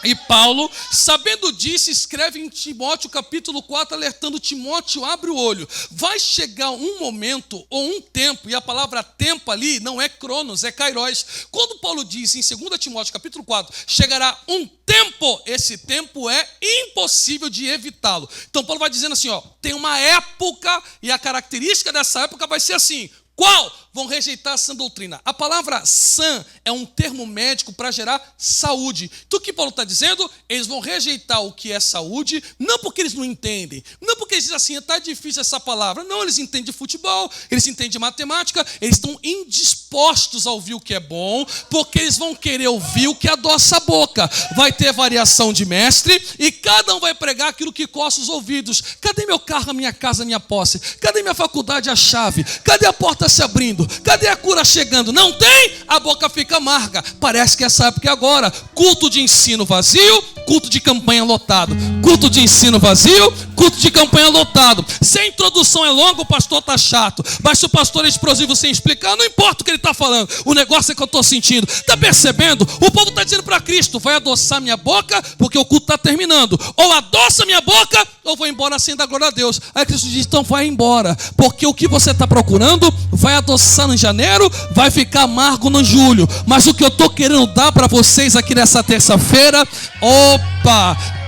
Speaker 1: E Paulo, sabendo disso, escreve em Timóteo capítulo 4, alertando Timóteo, abre o olho. Vai chegar um momento ou um tempo, e a palavra tempo ali não é cronos, é kairos. Quando Paulo diz em 2 Timóteo capítulo 4, chegará um tempo, esse tempo é impossível de evitá-lo. Então Paulo vai dizendo assim, tem uma época, e a característica dessa época vai ser assim. Qual? Vão rejeitar a sã doutrina. A palavra sã é um termo médico para gerar saúde. Então o que Paulo está dizendo? Eles vão rejeitar o que é saúde, não porque eles não entendem, não porque eles dizem assim, está difícil essa palavra. Não, eles entendem de futebol, eles entendem de matemática, eles estão indispostos a ouvir o que é bom, porque eles vão querer ouvir o que adoça a boca. Vai ter variação de mestre e cada um vai pregar aquilo que coça os ouvidos. Cadê meu carro, a minha casa, a minha posse? Cadê minha faculdade, a chave? Cadê a porta se abrindo? Cadê a cura chegando? Não tem? A boca fica amarga. Parece que essa época é agora. Culto de ensino vazio, culto de campanha lotado. Culto de ensino vazio, culto de campanha lotado. Se a introdução é longa, o pastor está chato. Mas se o pastor é explosivo sem explicar, não importa o que ele está falando. O negócio é que eu estou sentindo. Está percebendo? O povo está dizendo para Cristo, vai adoçar minha boca, porque o culto está terminando. Ou adoça minha boca, ou vou embora sem dar glória a Deus. Aí Cristo diz, então vai embora. Porque o que você está procurando vai adoçar no janeiro, vai ficar amargo no julho. Mas o que eu estou querendo dar para vocês aqui nessa terça-feira,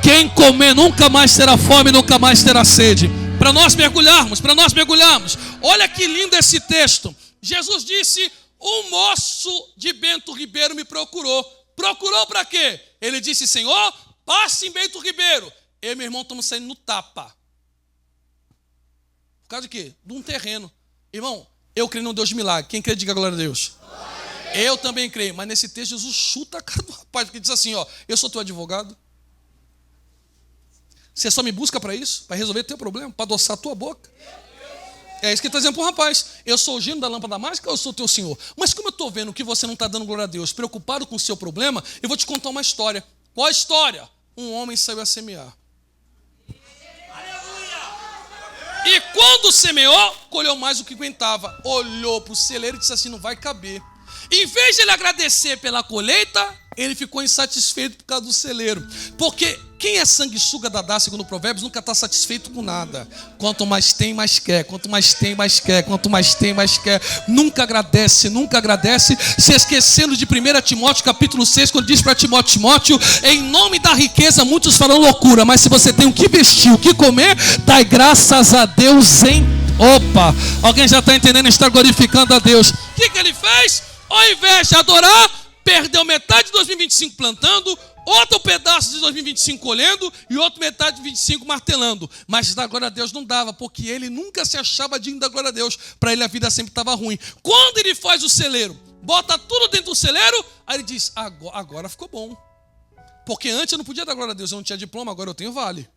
Speaker 1: quem comer nunca mais terá fome, nunca mais terá sede. Para nós mergulharmos. Olha que lindo esse texto. Jesus disse, um moço de Bento Ribeiro me procurou. Procurou para quê? Ele disse, Senhor, passe em Bento Ribeiro. Eu e meu irmão estamos saindo no tapa. Por causa de quê? De um terreno. Irmão, eu creio no Deus de milagre. Quem crê, diga glória a Deus. Eu também creio. Mas nesse texto, Jesus chuta a cara do rapaz. Porque diz assim, eu sou teu advogado. Você só me busca para isso? Para resolver teu problema? Para adoçar a tua boca? É isso que ele está dizendo para o rapaz. Eu sou o gênio da lâmpada mágica ou eu sou o teu senhor? Mas como eu estou vendo que você não está dando glória a Deus, preocupado com o seu problema, eu vou te contar uma história. Qual a história? Um homem saiu a semear. E quando semeou, colheu mais do que aguentava. Olhou para o celeiro e disse assim, não vai caber. Em vez de ele agradecer pela colheita, ele ficou insatisfeito por causa do celeiro. Porque quem é sanguessuga dadá, segundo Provérbios, nunca está satisfeito com nada. Quanto mais tem, mais quer. Quanto mais tem, mais quer. Quanto mais tem, mais quer. Nunca agradece, nunca agradece. Se esquecendo de 1 Timóteo capítulo 6, quando diz para Timóteo, Timóteo, em nome da riqueza muitos falam loucura, mas se você tem o que vestir, o que comer, dai graças a Deus em... Opa, alguém já está entendendo, está glorificando a Deus. O que ele fez? Ao invés de adorar, perdeu metade de 2025 plantando, outro pedaço de 2025 colhendo e outro metade de 2025 martelando. Mas dar glória a Deus não dava, porque ele nunca se achava digno da glória a Deus. Para ele a vida sempre estava ruim. Quando ele faz o celeiro, bota tudo dentro do celeiro, aí ele diz, agora ficou bom. Porque antes eu não podia dar glória a Deus, eu não tinha diploma, agora eu tenho vale.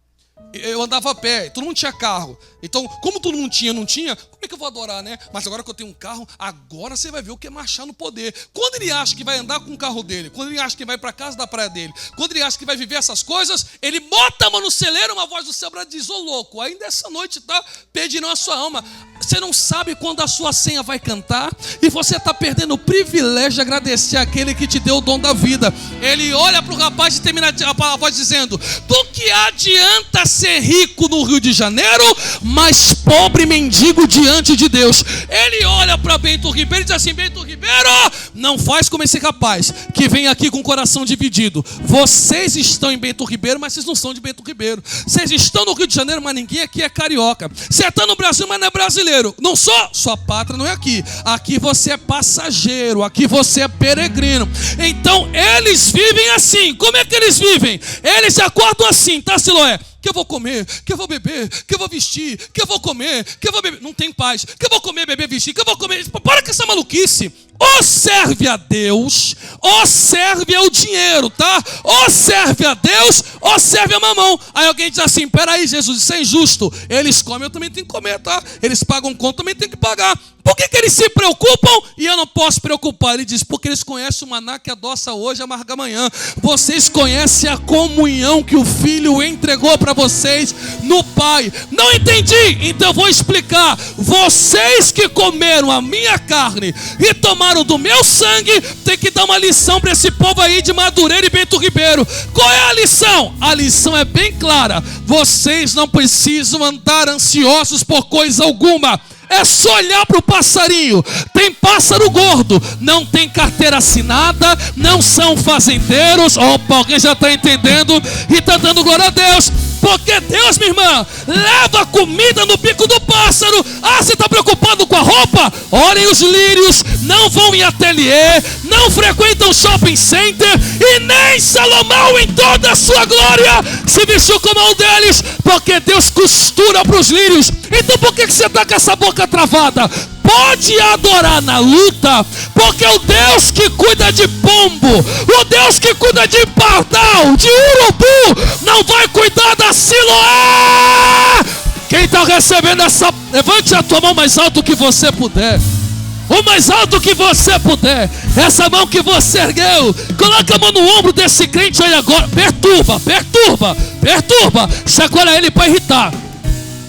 Speaker 1: Eu andava a pé, todo mundo tinha carro. Então, como todo mundo não tinha, como é que eu vou adorar, né? Mas agora que eu tenho um carro, agora você vai ver o que é marchar no poder. Quando ele acha que vai andar com o carro dele, quando ele acha que vai para casa da praia dele, quando ele acha que vai viver essas coisas, ele bota a mão no celeiro, uma voz do céu diz, ô louco, ainda essa noite tá pedindo a sua alma. Você não sabe quando a sua senha vai cantar e você está perdendo o privilégio de agradecer àquele que te deu o dom da vida. Ele olha para o rapaz e termina a voz dizendo, do que adianta ser rico no Rio de Janeiro, mas pobre mendigo diante de Deus. Ele olha para Bento Ribeiro e diz assim, Bento Ribeiro, não faz como esse rapaz que vem aqui com o coração dividido. Vocês estão em Bento Ribeiro, mas vocês não são de Bento Ribeiro. Vocês estão no Rio de Janeiro, mas ninguém aqui é carioca. Você está no Brasil, mas não é brasileiro. Não sou, sua pátria não é aqui. Aqui você é passageiro, aqui você é peregrino. Então eles vivem assim. Como é que eles vivem? Eles acordam assim, tá, Siloé? Que eu vou comer, que eu vou beber, que eu vou vestir, que eu vou comer, que eu vou beber. Não tem paz. Que eu vou comer, beber, vestir, que eu vou comer. Para com essa maluquice. Ou serve a Deus, ou serve ao dinheiro, tá? Ou serve a Deus, ou serve a mamão. Aí alguém diz assim, peraí, Jesus, isso é injusto. Eles comem, eu também tenho que comer, tá? Eles pagam conta, eu também tenho que pagar. Por que eles se preocupam e eu não posso preocupar? Ele diz, porque eles conhecem o maná que adoça hoje, amarga amanhã. Vocês conhecem a comunhão que o Filho entregou para vocês no Pai. Não entendi, então eu vou explicar. Vocês que comeram a minha carne e tomaram do meu sangue, tem que dar uma lição para esse povo aí de Madureira e Bento Ribeiro. Qual é a lição? A lição é bem clara. Vocês não precisam andar ansiosos por coisa alguma. É só olhar para o passarinho. Tem pássaro gordo, não tem carteira assinada, não são fazendeiros. Opa, alguém já está entendendo e está dando glória a Deus. Porque Deus, minha irmã, leva comida no bico do pássaro. Ah, você está preocupado com a roupa? Olhem os lírios, não vão em ateliê, não frequentam shopping center, e nem Salomão em toda a sua glória se vestiu como um deles, porque Deus costura para os lírios. Então por que você está com essa boca travada? Pode adorar na luta, porque o Deus que cuida de pombo, o Deus que cuida de pardal, de urubu, não vai cuidar da Siloé. Quem está recebendo essa, levante a tua mão mais alto que você puder. O mais alto que você puder. Essa mão que você ergueu, coloca a mão no ombro desse crente aí agora. Perturba, perturba, perturba. Chacoalha ele para irritar.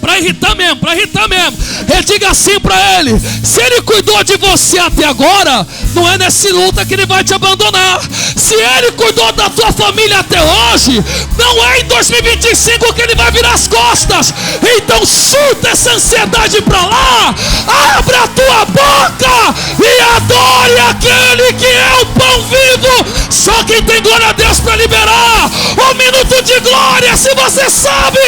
Speaker 1: Para irritar mesmo, para irritar mesmo. Ele diga assim para ele: se ele cuidou de você até agora, não é nessa luta que ele vai te abandonar. Se ele cuidou da tua família até hoje, não é em 2025 que ele vai virar as costas. Então chuta essa ansiedade para lá, abra a tua boca e adore aquele que é o pão vivo. Só quem tem glória a Deus para liberar um minuto de glória, se você sabe.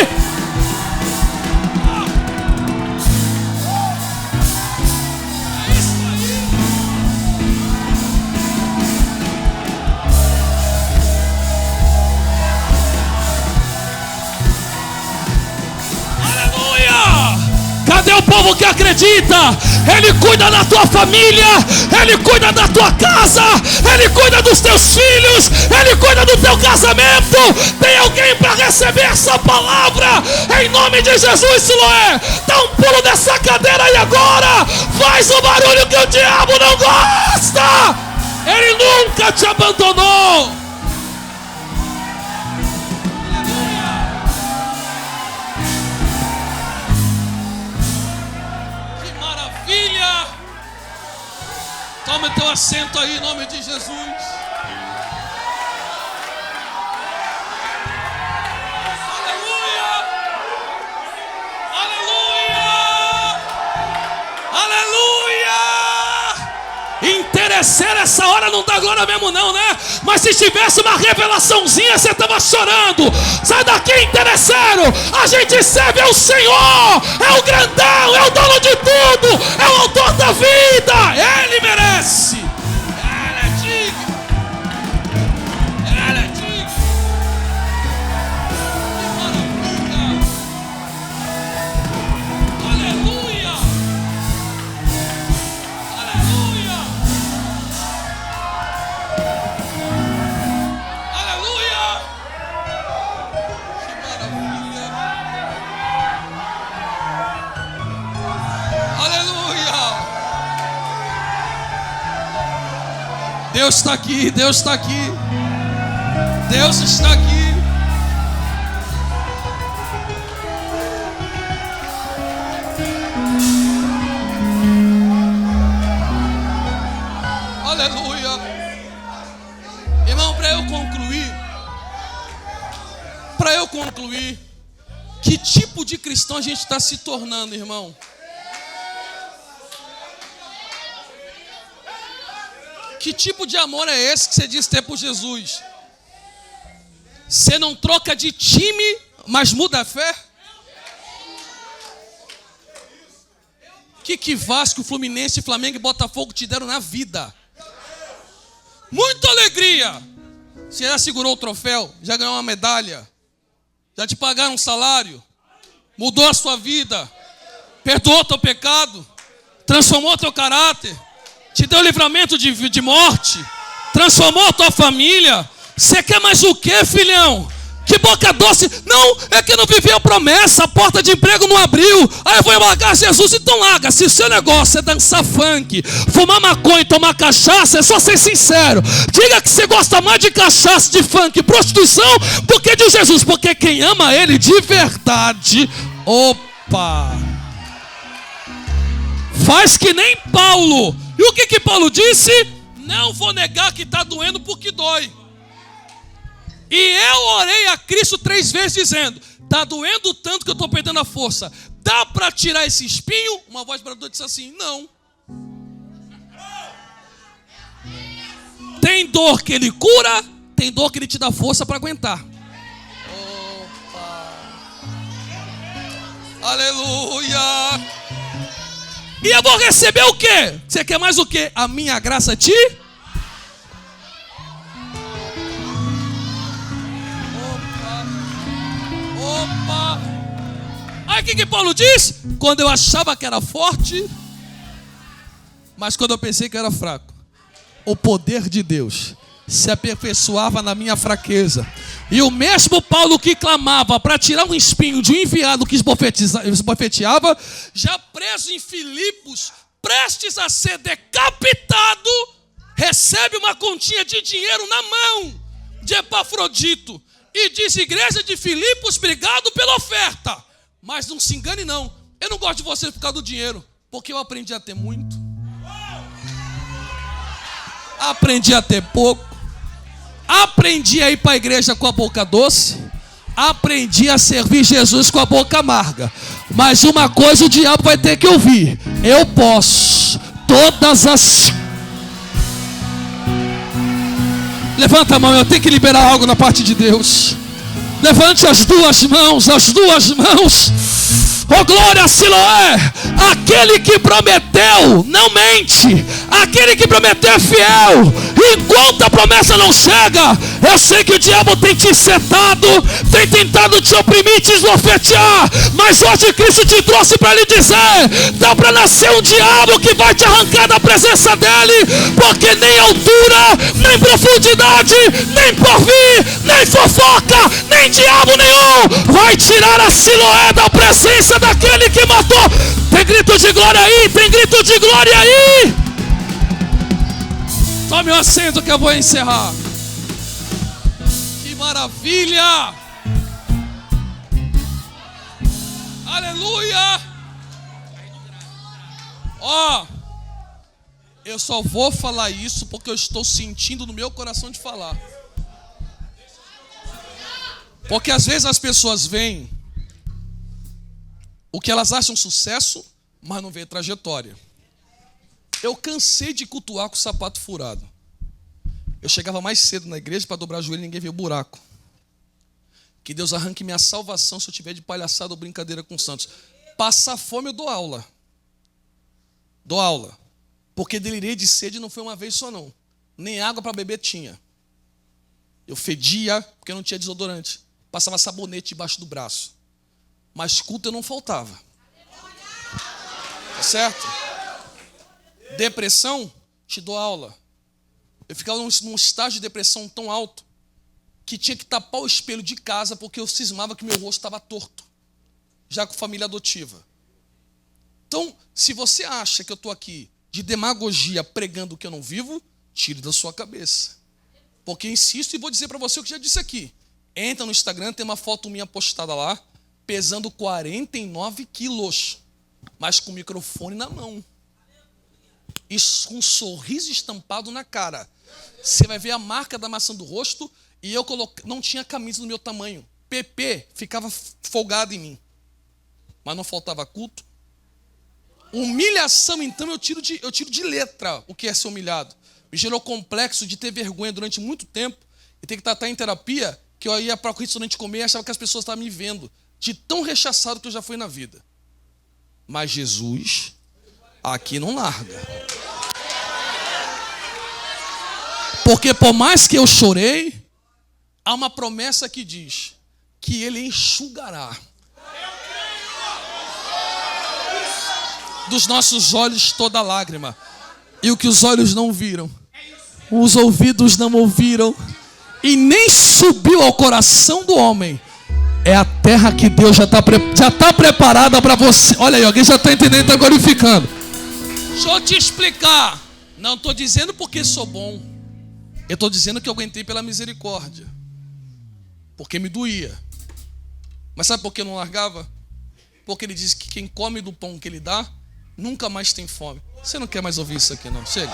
Speaker 1: Cadê o povo que acredita? Ele cuida da tua família, Ele cuida da tua casa, Ele cuida dos teus filhos, Ele cuida do teu casamento. Tem alguém para receber essa palavra? Em nome de Jesus, Siloé, dá um pulo dessa cadeira aí agora. Faz o barulho que o diabo não gosta. Ele nunca te abandonou. Que maravilha. Toma teu assento aí em nome de Jesus. Interesser essa hora não dá glória mesmo não, né? Mas se tivesse uma revelaçãozinha, você estava chorando. Sai daqui, interesseiro. A gente serve ao Senhor. É o grandão, é o dono de tudo, é o autor da vida. Ele merece. Ele é digno. Ele é digno. Que maravilha. Aleluia. Deus está aqui, Deus está aqui, Deus está aqui. Aleluia. Irmão, para eu concluir, que tipo de cristão a gente está se tornando, irmão? Que tipo de amor é esse que você diz ter por Jesus? Você não troca de time, mas muda a fé? Que Vasco, Fluminense, Flamengo e Botafogo te deram na vida? Muita alegria. Você já segurou o troféu, já ganhou uma medalha, já te pagaram um salário, mudou a sua vida, perdoou teu pecado, transformou teu caráter, te deu livramento de morte, transformou a tua família. Você quer mais o que, filhão? Que boca doce. Não, é que não viveu a promessa, a porta de emprego não abriu. Aí eu vou largar Jesus, então larga. Se o seu negócio é dançar funk, fumar maconha e tomar cachaça, é só ser sincero. Diga que você gosta mais de cachaça, de funk, prostituição, do que de Jesus. Porque quem ama Ele de verdade, opa, faz que nem Paulo. E o que Paulo disse? Não vou negar que está doendo porque dói. E eu orei a Cristo 3 vezes dizendo: está doendo tanto que eu estou perdendo a força. Dá para tirar esse espinho? Uma voz bradou disse assim: não. Tem dor que Ele cura, tem dor que Ele te dá força para aguentar. Opa. Aleluia. E eu vou receber o quê? Você quer mais o quê? A minha graça te? Opa. Aí o que Paulo diz? Quando eu achava que era forte, mas quando eu pensei que era fraco, o poder de Deus se aperfeiçoava na minha fraqueza. E o mesmo Paulo que clamava para tirar um espinho de um enviado que esbofeteava, já preso em Filipos, prestes a ser decapitado, recebe uma continha de dinheiro na mão de Epafrodito e diz: igreja de Filipos, obrigado pela oferta, mas não se engane não, eu não gosto de vocês por causa do dinheiro, porque eu aprendi a ter muito, aprendi a ter pouco, aprendi a ir para a igreja com a boca doce, aprendi a servir Jesus com a boca amarga. Mas uma coisa o diabo vai ter que ouvir: eu posso todas as... Levanta a mão, eu tenho que liberar algo na parte de Deus. Levante as duas mãos, as duas mãos. Oh, glória a Siloé. Aquele que prometeu não mente. Aquele que prometeu é fiel. Enquanto a promessa não chega, eu sei que o diabo tem te setado, tem tentado te oprimir, te esbofetear. Mas hoje Cristo te trouxe para lhe dizer: dá para nascer um diabo que vai te arrancar da presença dele. Porque nem altura, nem profundidade, nem porvir, nem fofoca, nem diabo nenhum vai tirar a Siloé da presença daquele que matou. Tem grito de de glória aí, tem grito de glória aí. Tome um assento que eu vou encerrar. Que maravilha! Aleluia! Ó, eu só vou falar isso porque eu estou sentindo no meu coração de falar. Porque às vezes as pessoas veem o que elas acham sucesso, mas não veem trajetória. Eu cansei de cultuar com o sapato furado. Eu chegava mais cedo na igreja para dobrar o joelho e ninguém vê o buraco. Que Deus arranque minha salvação se eu tiver de palhaçada ou brincadeira com os santos. Passar fome eu dou aula. Dou aula. Porque delirei de sede não foi uma vez só não. Nem água para beber tinha. Eu fedia porque não tinha desodorante. Passava sabonete debaixo do braço. Mas culto eu não faltava. Tá certo? Depressão, te dou aula. Eu ficava num estágio de depressão tão alto que tinha que tapar o espelho de casa porque eu cismava que meu rosto estava torto. Já com família adotiva. Então, se você acha que eu estou aqui de demagogia pregando o que eu não vivo, tire da sua cabeça. Porque eu insisto e vou dizer para você o que já disse aqui. Entra no Instagram, tem uma foto minha postada lá, pesando 49 quilos, mas com o microfone na mão. E com um sorriso estampado na cara. Você vai ver a marca da maçã do rosto e eu não tinha camisa do meu tamanho. PP ficava folgado em mim. Mas não faltava culto. Humilhação, então, eu tiro de letra o que é ser humilhado. Me gerou complexo de ter vergonha durante muito tempo e ter que tratar em terapia, que eu ia para o restaurante comer e achava que as pessoas estavam me vendo. De tão rechaçado que eu já fui na vida. Mas Jesus aqui não larga. Porque por mais que eu chorei, há uma promessa que diz que Ele enxugará dos nossos olhos toda lágrima. E o que os olhos não viram, os ouvidos não ouviram, e nem subiu ao coração do homem, é a terra que Deus já está preparada para você. Olha aí, alguém já está entendendo, está glorificando. Deixa eu te explicar. Não estou dizendo porque sou bom. Eu estou dizendo que eu aguentei pela misericórdia. Porque me doía. Mas sabe por que eu não largava? Porque Ele diz que quem come do pão que Ele dá, nunca mais tem fome. Você não quer mais ouvir isso aqui, não? Chega.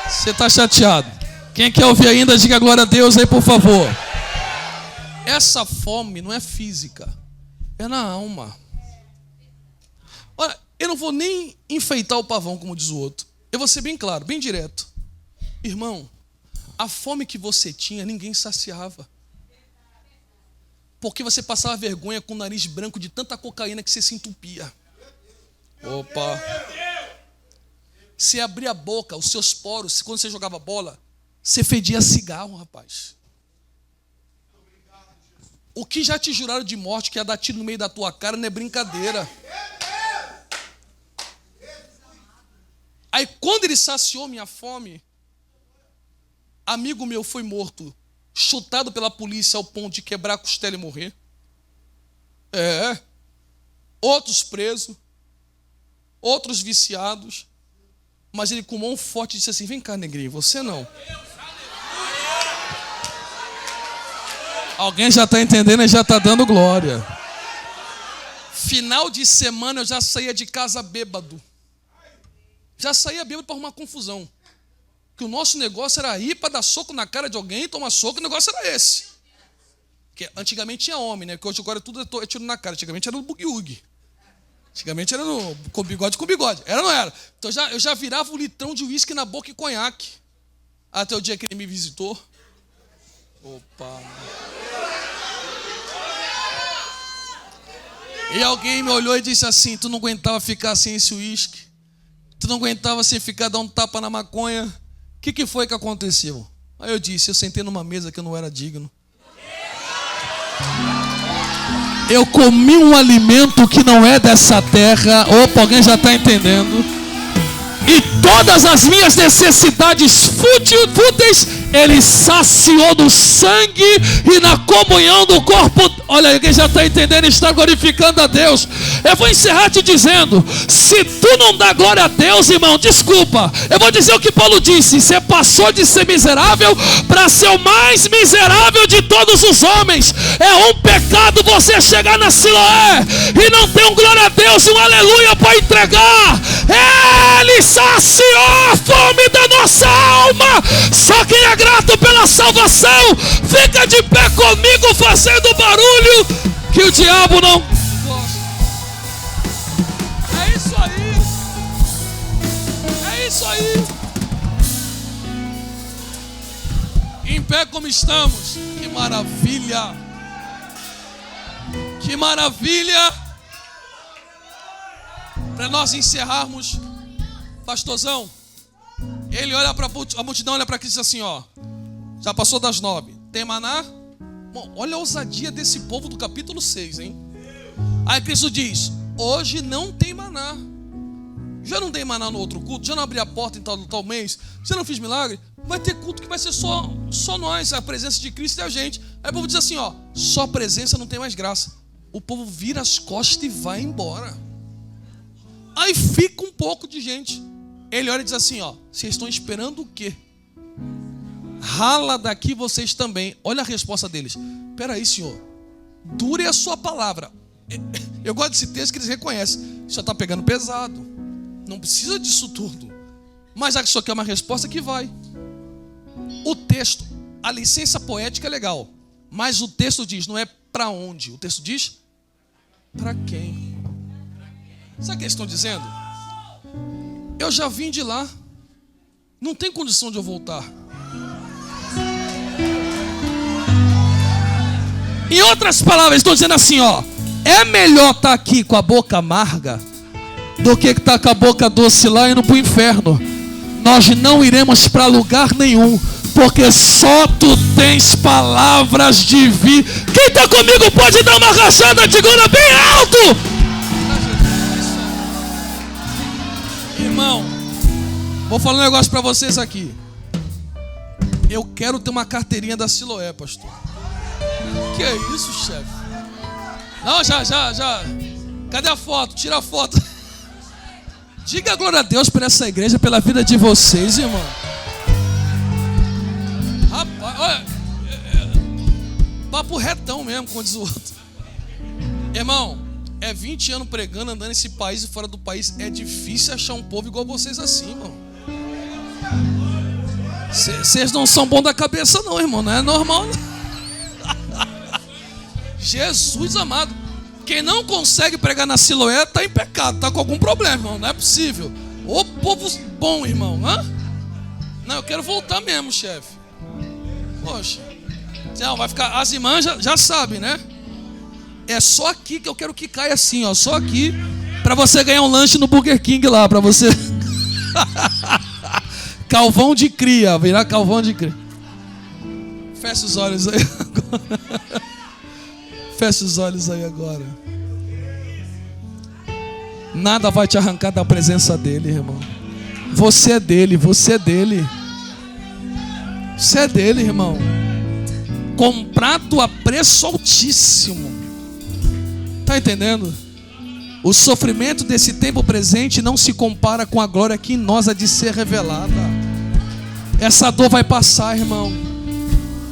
Speaker 1: Você está chateado. Quem quer ouvir ainda, diga glória a Deus aí, por favor. Essa fome não é física. É na alma. Olha, eu não vou nem enfeitar o pavão, como diz o outro. Eu vou ser bem claro, bem direto. Irmão, a fome que você tinha, ninguém saciava. Porque você passava vergonha com o nariz branco de tanta cocaína que você se entupia. Opa. Você abria a boca, os seus poros, quando você jogava bola, você fedia cigarro, rapaz. O que já te juraram de morte, que ia dar tiro no meio da tua cara, não é brincadeira. Aí quando Ele saciou minha fome, amigo meu foi morto, chutado pela polícia ao ponto de quebrar a costela e morrer. Outros presos, outros viciados. Mas Ele com mão forte disse assim: vem cá, negrinho, você não. Alguém já está entendendo e já está dando glória. Final de semana eu já saía de casa bêbado. Já saía bêbado para arrumar confusão. Que o nosso negócio era ir para dar soco na cara de alguém e tomar soco, o negócio era esse. Porque antigamente tinha homem, né? Porque hoje agora tudo é tiro na cara. Antigamente era no bugue-ugue. Antigamente era com bigode. Era ou não era? Então eu já virava um litrão de uísque na boca e conhaque. Até o dia que ele me visitou. Opa. E alguém me olhou e disse assim: tu não aguentava ficar sem esse uísque? Tu não aguentava sem ficar dar um tapa na maconha? O que foi que aconteceu? Aí eu disse: eu sentei numa mesa que eu não era digno. Eu comi um alimento que não é dessa terra. Opa, alguém já está entendendo. e todas as minhas necessidades fúteis Ele saciou no sangue e na comunhão do corpo. Olha, quem já está entendendo está glorificando a Deus. Eu vou encerrar te dizendo: se tu não dá glória a Deus, irmão, desculpa. Eu vou dizer o que Paulo disse: você passou de ser miserável para ser o mais miserável de todos os homens. É um pecado você chegar na Siloé e não ter um glória a Deus e um aleluia para entregar. Ele saciou a fome da nossa alma. Só quem é grato pela salvação, fica de pé comigo fazendo barulho que o diabo não gosta. É isso aí. É isso aí. Em pé como estamos. Que maravilha. Que maravilha. Para nós encerrarmos, pastorzão, ele olha para a multidão, olha para aqui e diz assim, ó: já passou das 9, tem maná? Bom, olha a ousadia desse povo do capítulo 6, hein? Aí Cristo diz: hoje não tem maná. Já não tem maná no outro culto? Já não abri a porta em tal mês? Já não fiz milagre? Vai ter culto que vai ser só nós, a presença de Cristo e a gente. Aí o povo diz assim, ó: só presença não tem mais graça. O povo vira as costas e vai embora. Aí fica um pouco de gente. Ele olha e diz assim, ó: vocês estão esperando o quê? Rala daqui vocês também. Olha a resposta deles: peraí, senhor, dure a sua palavra. Eu gosto desse texto que eles reconhecem. Já está pegando pesado, não precisa disso tudo. Mas já que só quer uma resposta, que vai. O texto, a licença poética é legal, mas o texto diz, não é para onde. O texto diz para quem. Sabe o que eles estão dizendo? Eu já vim de lá, não tem condição de eu voltar. Em outras palavras, estão dizendo assim, ó: é melhor estar aqui com a boca amarga do que estar com a boca doce lá indo para o inferno. Nós não iremos para lugar nenhum, porque só tu tens palavras de vida. Quem está comigo pode dar uma rachada de glória bem alto. Irmão, vou falar um negócio para vocês aqui. Eu quero ter uma carteirinha da Siloé, pastor. Que é isso, chefe? Não, já. Cadê a foto? Tira a foto. Diga a glória a Deus por essa igreja, pela vida de vocês, irmão. Rapaz, olha, papo retão mesmo, como diz o outro. Irmão, é 20 anos pregando, andando nesse país e fora do país. É difícil achar um povo igual vocês assim, irmão. Vocês não são bons da cabeça não, irmão. Não é normal não. Jesus amado, quem não consegue pregar na Siloé está em pecado, está com algum problema, irmão. Não é possível. Ô povo bom, irmão. Hã? Não, eu quero voltar mesmo, chefe. Poxa. Não, vai ficar. As irmãs já sabem, né? É só aqui que eu quero que caia assim, ó. Só aqui, para você ganhar um lanche no Burger King lá, para você. Calvão de cria, virar calvão de cria. Fecha os olhos aí agora. Fecha os olhos aí agora. Nada vai te arrancar da presença dele, irmão. Você é dele, você é dele. Você é dele, irmão. Comprado a preço altíssimo. Está entendendo? O sofrimento desse tempo presente não se compara com a glória que em nós há de ser revelada. Essa dor vai passar, irmão.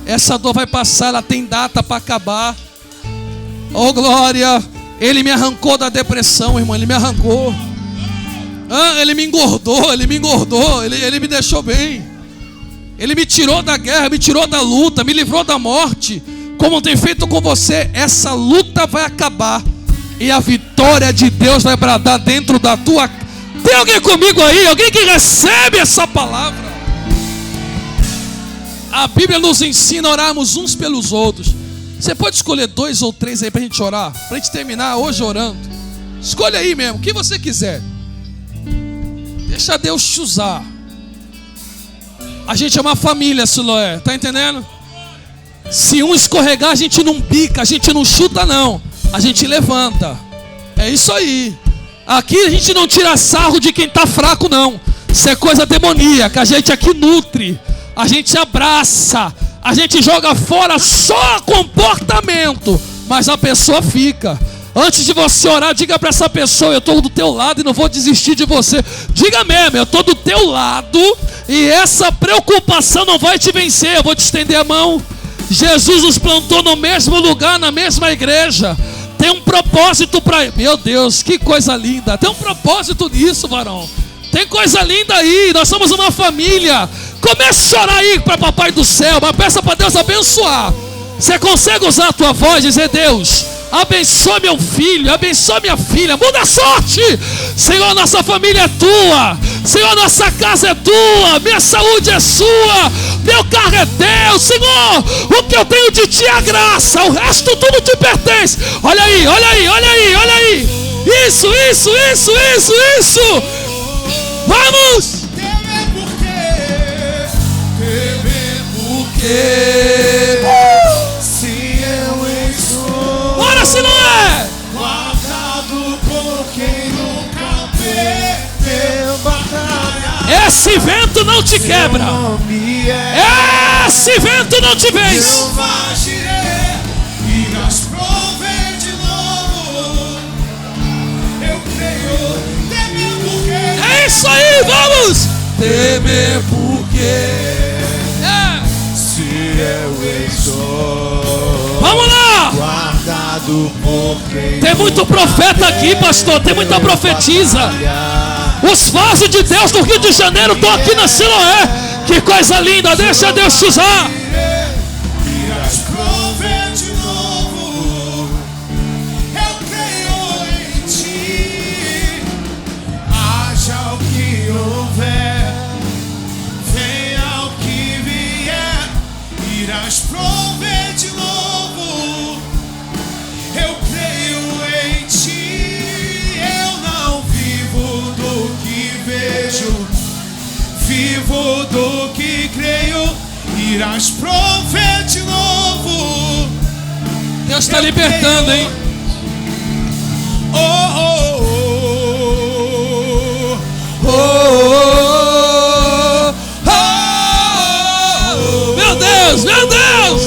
Speaker 1: Essa dor vai passar, ela tem data para acabar. Oh glória, Ele me arrancou da depressão, irmão. Ele me arrancou. Ele me engordou, Ele me deixou bem. Ele me tirou da guerra, me tirou da luta, me livrou da morte. Como tem feito com você, essa luta vai acabar e a vitória de Deus vai bradar dentro da tua. Tem alguém comigo aí? Alguém que recebe essa palavra? A Bíblia nos ensina a orarmos uns pelos outros. Você pode escolher 2 ou 3 aí pra gente orar, pra gente terminar hoje orando. Escolha aí mesmo, o que você quiser. Deixa Deus te usar. A gente é uma família, Siloé, tá entendendo? Se um escorregar, a gente não pica, a gente não chuta não, a gente levanta. É isso aí. Aqui a gente não tira sarro de quem tá fraco não. Isso é coisa demoníaca. A gente aqui nutre, a gente abraça, a gente joga fora só comportamento, mas a pessoa fica. Antes de você orar, diga para essa pessoa: eu estou do teu lado e não vou desistir de você. Diga mesmo: eu estou do teu lado e essa preocupação não vai te vencer. Eu vou te estender a mão. Jesus nos plantou no mesmo lugar, na mesma igreja. Tem um propósito para... Meu Deus, que coisa linda. Tem um propósito nisso, varão. Tem coisa linda aí. Nós somos uma família. Comece a chorar aí para Papai do Céu, mas peça para Deus abençoar. Você consegue usar a tua voz e dizer: Deus, abençoa meu filho, abençoa minha filha, muda a sorte. Senhor, nossa família é tua. Senhor, nossa casa é tua. Minha saúde é sua. Meu carro é teu. Senhor, o que eu tenho de ti é a graça. O resto tudo te pertence. Olha aí, olha aí, olha aí, olha aí. Isso. Vamos.
Speaker 2: Se eu estou
Speaker 1: Bora, se não é.
Speaker 2: guardado por quem nunca perdeu batalha.
Speaker 1: Esse vento não te quebra.
Speaker 2: Nome
Speaker 1: Esse vento não te vence.
Speaker 2: eu vagirei e as provei de novo. Eu creio, temer porque
Speaker 1: É isso aí, vamos.
Speaker 2: temer porque
Speaker 1: É.
Speaker 2: se eu estou
Speaker 1: Vamos lá.
Speaker 2: guardado por quem
Speaker 1: Tem muito profeta aqui, pastor. Tem muita profetisa. Os vasos de Deus do Rio de Janeiro estão aqui na Siloé. Que coisa linda. Deixa Deus te usar.
Speaker 2: irás prover de novo. Eu creio em ti. Haja o que houver, venha o que vier, irás prover de novo. Eu creio em ti. Eu não vivo do que vejo, vivo do que creio. Irás prover de novo.
Speaker 1: Deus está libertando, hein?
Speaker 2: Oh, oh, oh,
Speaker 1: Oh, oh, oh. Meu Deus, meu Deus.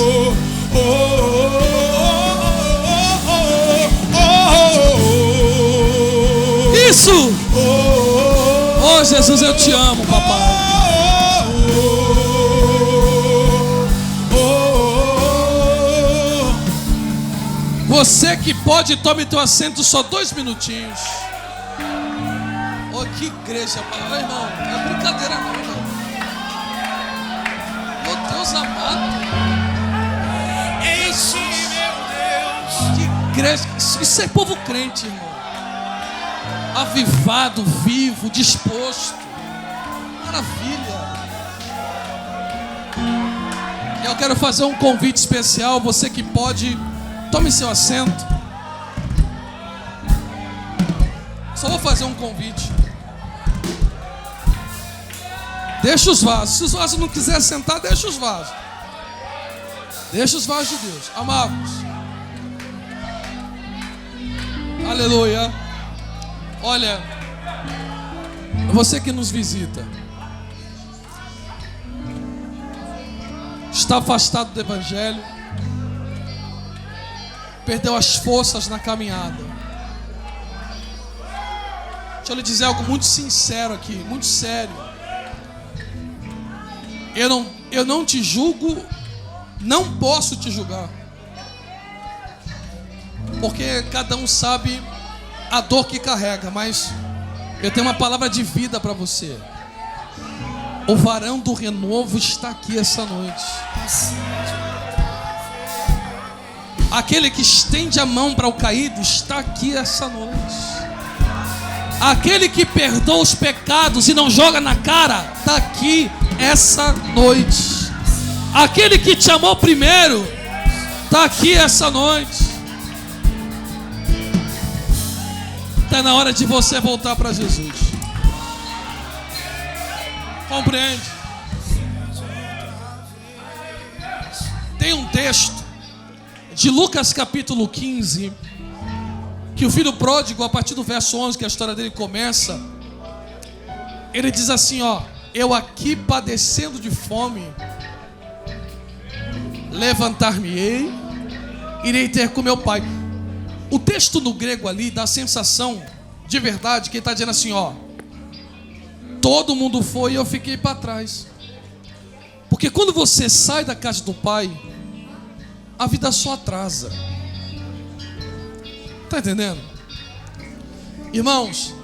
Speaker 1: Isso. Oh, Jesus, eu te amo, papai. Você que pode, tome teu assento só 2 minutinhos. Oh, que igreja, pai. Irmão, não é brincadeira não, irmão. Meu Deus amado.
Speaker 2: Enche, meu Deus.
Speaker 1: Que igreja. Isso é povo crente, irmão. Avivado, vivo, disposto. Maravilha. Eu quero fazer um convite especial. Você que pode, tome seu assento. Só vou fazer um convite. Deixa os vasos. Se os vasos não quiserem sentar, deixa os vasos. Deixa os vasos de Deus. Amados. Aleluia. Olha, você que nos visita, está afastado do Evangelho, perdeu as forças na caminhada. Deixa eu lhe dizer algo muito sincero aqui, muito sério. Eu não te julgo, não posso te julgar, porque cada um sabe a dor que carrega, mas eu tenho uma palavra de vida para você. O varão do renovo está aqui essa noite. Aquele que estende a mão para o caído está aqui essa noite. Aquele que perdoa os pecados e não joga na cara está aqui essa noite. Aquele que te amou primeiro está aqui essa noite. Está na hora de você voltar para Jesus. Compreende? Tem um texto de Lucas capítulo 15, que o filho pródigo, a partir do verso 11, que a história dele começa, Ele diz assim, ó: eu aqui padecendo de fome, levantar-me-ei, irei ter com meu pai. O texto no grego ali dá a sensação de verdade que ele está dizendo assim, ó: todo mundo foi e eu fiquei para trás. Porque quando você sai da casa do pai, a vida só atrasa. Está entendendo? Irmãos,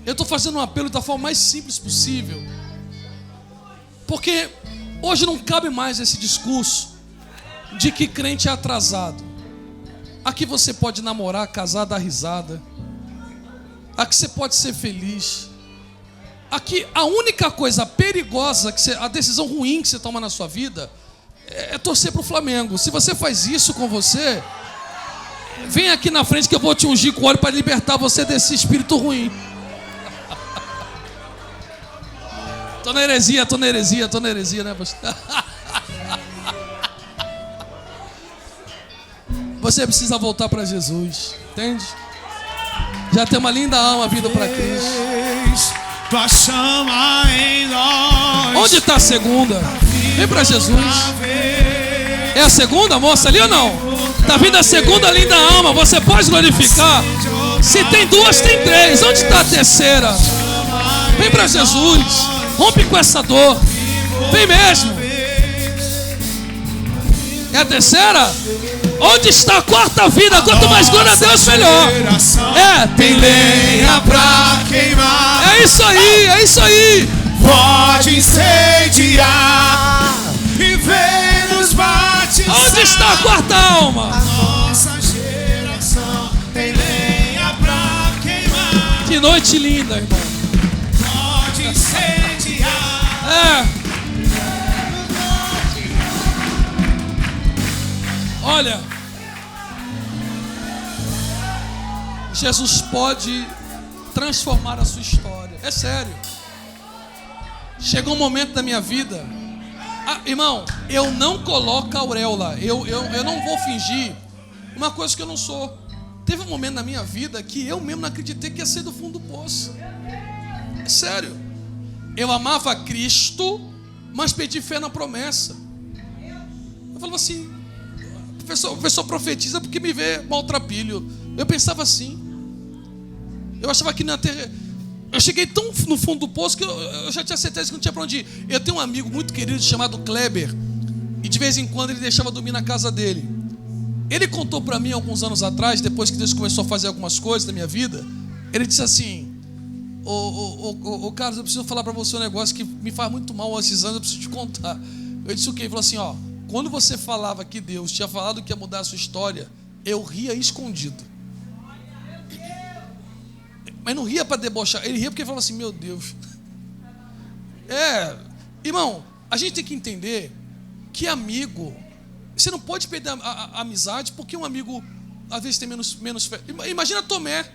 Speaker 1: eu estou fazendo um apelo da forma mais simples possível, porque hoje não cabe mais esse discurso de que crente é atrasado. Aqui você pode namorar, casar, dar risada. Aqui você pode ser feliz. Aqui a única coisa perigosa, a decisão ruim que você toma na sua vida é torcer para o Flamengo. Se você faz isso com você, vem aqui na frente que eu vou te ungir com óleo para libertar você desse espírito ruim. Tô na heresia, né, pastor? Você precisa voltar para Jesus, entende? Já tem uma linda alma vindo para Cristo.
Speaker 2: Tua chama em nós.
Speaker 1: Onde está a segunda? Vem para Jesus. É a segunda moça ali ou não? Está vindo a segunda linda alma. Você pode glorificar. Se tem duas, tem três. Onde está a terceira? Vem para Jesus. Rompe com essa dor. Vem mesmo. É a terceira? Onde está a quarta vida? Quanto mais glória a Deus, melhor.
Speaker 2: Tem lenha pra queimar.
Speaker 1: É isso aí, é isso aí.
Speaker 2: Pode incendiar e vem nos batizar.
Speaker 1: Onde está a quarta alma?
Speaker 2: A nossa geração tem lenha pra queimar.
Speaker 1: Que noite linda, irmão.
Speaker 2: Pode incendiar.
Speaker 1: É. Olha, Jesus pode transformar a sua história. É sério. Chegou um momento da minha vida, irmão, eu não coloco a auréola. Eu não vou fingir uma coisa que eu não sou. Teve um momento na minha vida que eu mesmo não acreditei que ia ser do fundo do poço. É sério. Eu amava Cristo, mas pedi fé na promessa. Eu falava assim: o pessoal profetiza porque me vê maltrapilho. Eu pensava assim. Eu achava que não ia ter. Eu cheguei tão no fundo do poço que eu já tinha certeza que não tinha para onde ir. Eu tenho um amigo muito querido chamado Kleber, e de vez em quando ele deixava dormir na casa dele. Ele contou para mim alguns anos atrás, depois que Deus começou a fazer algumas coisas na minha vida. Ele disse assim: ô Carlos, eu preciso falar para você um negócio que me faz muito mal há esses anos, eu preciso te contar. Eu disse o quê? Ele falou assim: ó, quando você falava que Deus tinha falado que ia mudar a sua história, eu ria escondido. Mas não ria para debochar, ele ria porque ele falou assim: meu Deus. Irmão, a gente tem que entender que amigo, você não pode perder a amizade porque um amigo às vezes tem menos fé. Imagina Tomé.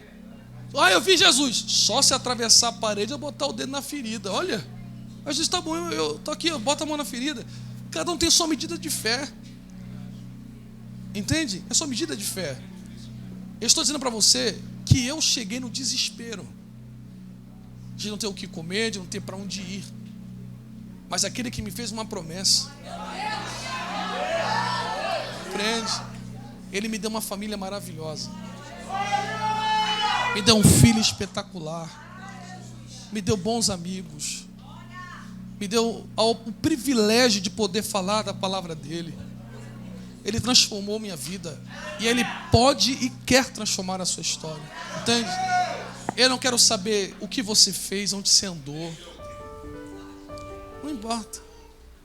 Speaker 1: Eu vi Jesus. Só se atravessar a parede eu botar o dedo na ferida. Olha, Jesus, tá bom, eu tô aqui, eu boto a mão na ferida. Cada um tem sua medida de fé. Entende? É sua medida de fé. Eu estou dizendo para você que eu cheguei no desespero de não ter o que comer, de não ter para onde ir. Mas aquele que me fez uma promessa, compreende? Ele me deu uma família maravilhosa, me deu um filho espetacular, me deu bons amigos, me deu o privilégio de poder falar da palavra dele. Ele transformou minha vida, e ele pode e quer transformar a sua história, entende? Eu não quero saber o que você fez, onde você andou, não importa.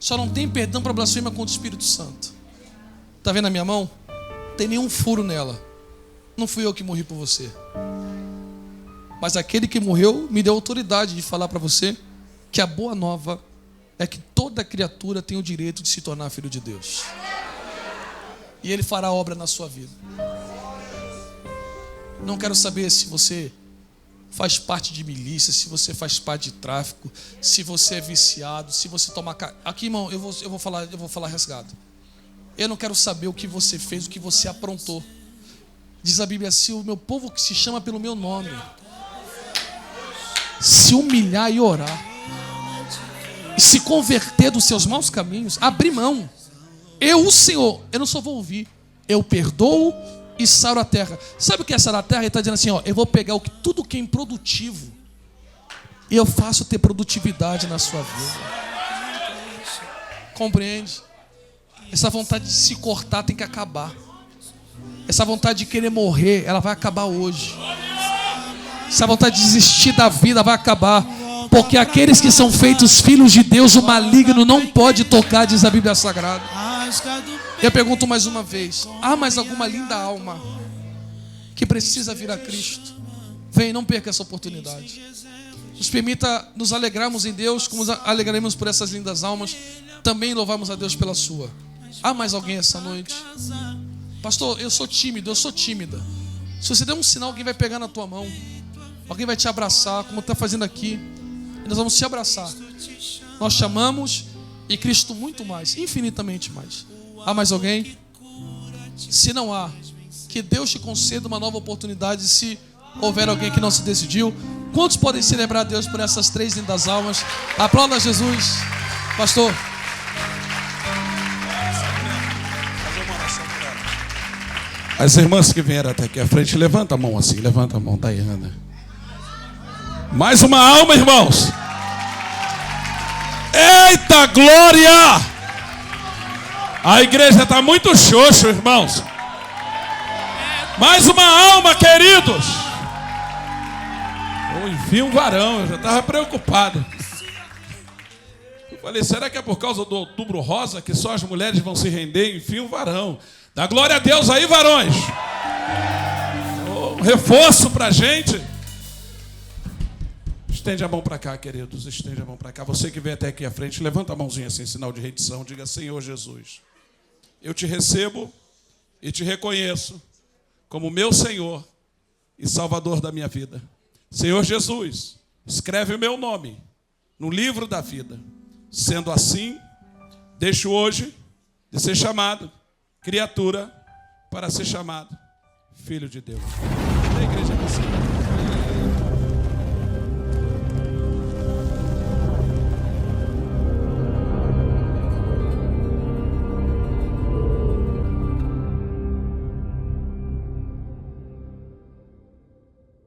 Speaker 1: Só não tem perdão para blasfêmia contra o Espírito Santo. Está vendo a minha mão? Não tem nenhum furo nela. Não fui eu que morri por você, mas aquele que morreu me deu autoridade de falar para você que a boa nova é que toda criatura tem o direito de se tornar filho de Deus. E Ele fará obra na sua vida. Não quero saber se você faz parte de milícia, se você faz parte de tráfico, se você é viciado, se você toma... Aqui, irmão, eu vou falar rasgado. Eu não quero saber o que você fez, o que você aprontou. Diz a Bíblia assim: o meu povo que se chama pelo meu nome. se humilhar e orar, e se converter dos seus maus caminhos, abrir mão. Eu, o Senhor, eu não só vou ouvir, eu perdoo e saro a terra. Sabe o que é sarar a terra? Ele está dizendo assim, ó, eu vou pegar tudo que é improdutivo e eu faço ter produtividade na sua vida. Compreende? Essa vontade de se cortar tem que acabar. Essa vontade de querer morrer, ela vai acabar hoje. Essa vontade de desistir da vida vai acabar. Porque aqueles que são feitos filhos de Deus, o maligno não pode tocar, diz a Bíblia Sagrada. Eu pergunto mais uma vez: há mais alguma linda alma que precisa vir a Cristo? Vem, não perca essa oportunidade. Nos permita nos alegrarmos em Deus, como nos alegraremos por essas lindas almas. Também louvamos a Deus pela sua. Há mais alguém essa noite? Pastor, eu sou tímido, eu sou tímida. Se você der um sinal, alguém vai pegar na tua mão. Alguém vai te abraçar, como está fazendo aqui. E nós vamos te abraçar. Nós chamamos e Cristo muito mais, infinitamente mais. Há mais alguém? Se não há, que Deus te conceda uma nova oportunidade. Se houver alguém que não se decidiu, quantos podem celebrar a Deus por essas 3 lindas almas? Aplauda Jesus. Pastor.
Speaker 3: As irmãs que vieram até aqui à frente, levanta a mão assim, levanta a mão, Daiana. Mais uma alma, irmãos. Eita glória! A igreja está muito xoxo, irmãos. Mais uma alma, queridos. Eu envio um varão, eu já estava preocupado. Eu falei, será que é por causa do Outubro Rosa que só as mulheres vão se render? Enfim, um varão. Dá glória a Deus aí, varões. Um reforço para a gente. Estende a mão para cá, queridos. Estende a mão para cá. Você que vem até aqui à frente, levanta a mãozinha assim, sinal de rendição. Diga, Senhor Jesus, eu te recebo e te reconheço como meu Senhor e Salvador da minha vida. Senhor Jesus, escreve o meu nome no livro da vida. Sendo assim, deixo hoje de ser chamado criatura para ser chamado filho de Deus. A igreja é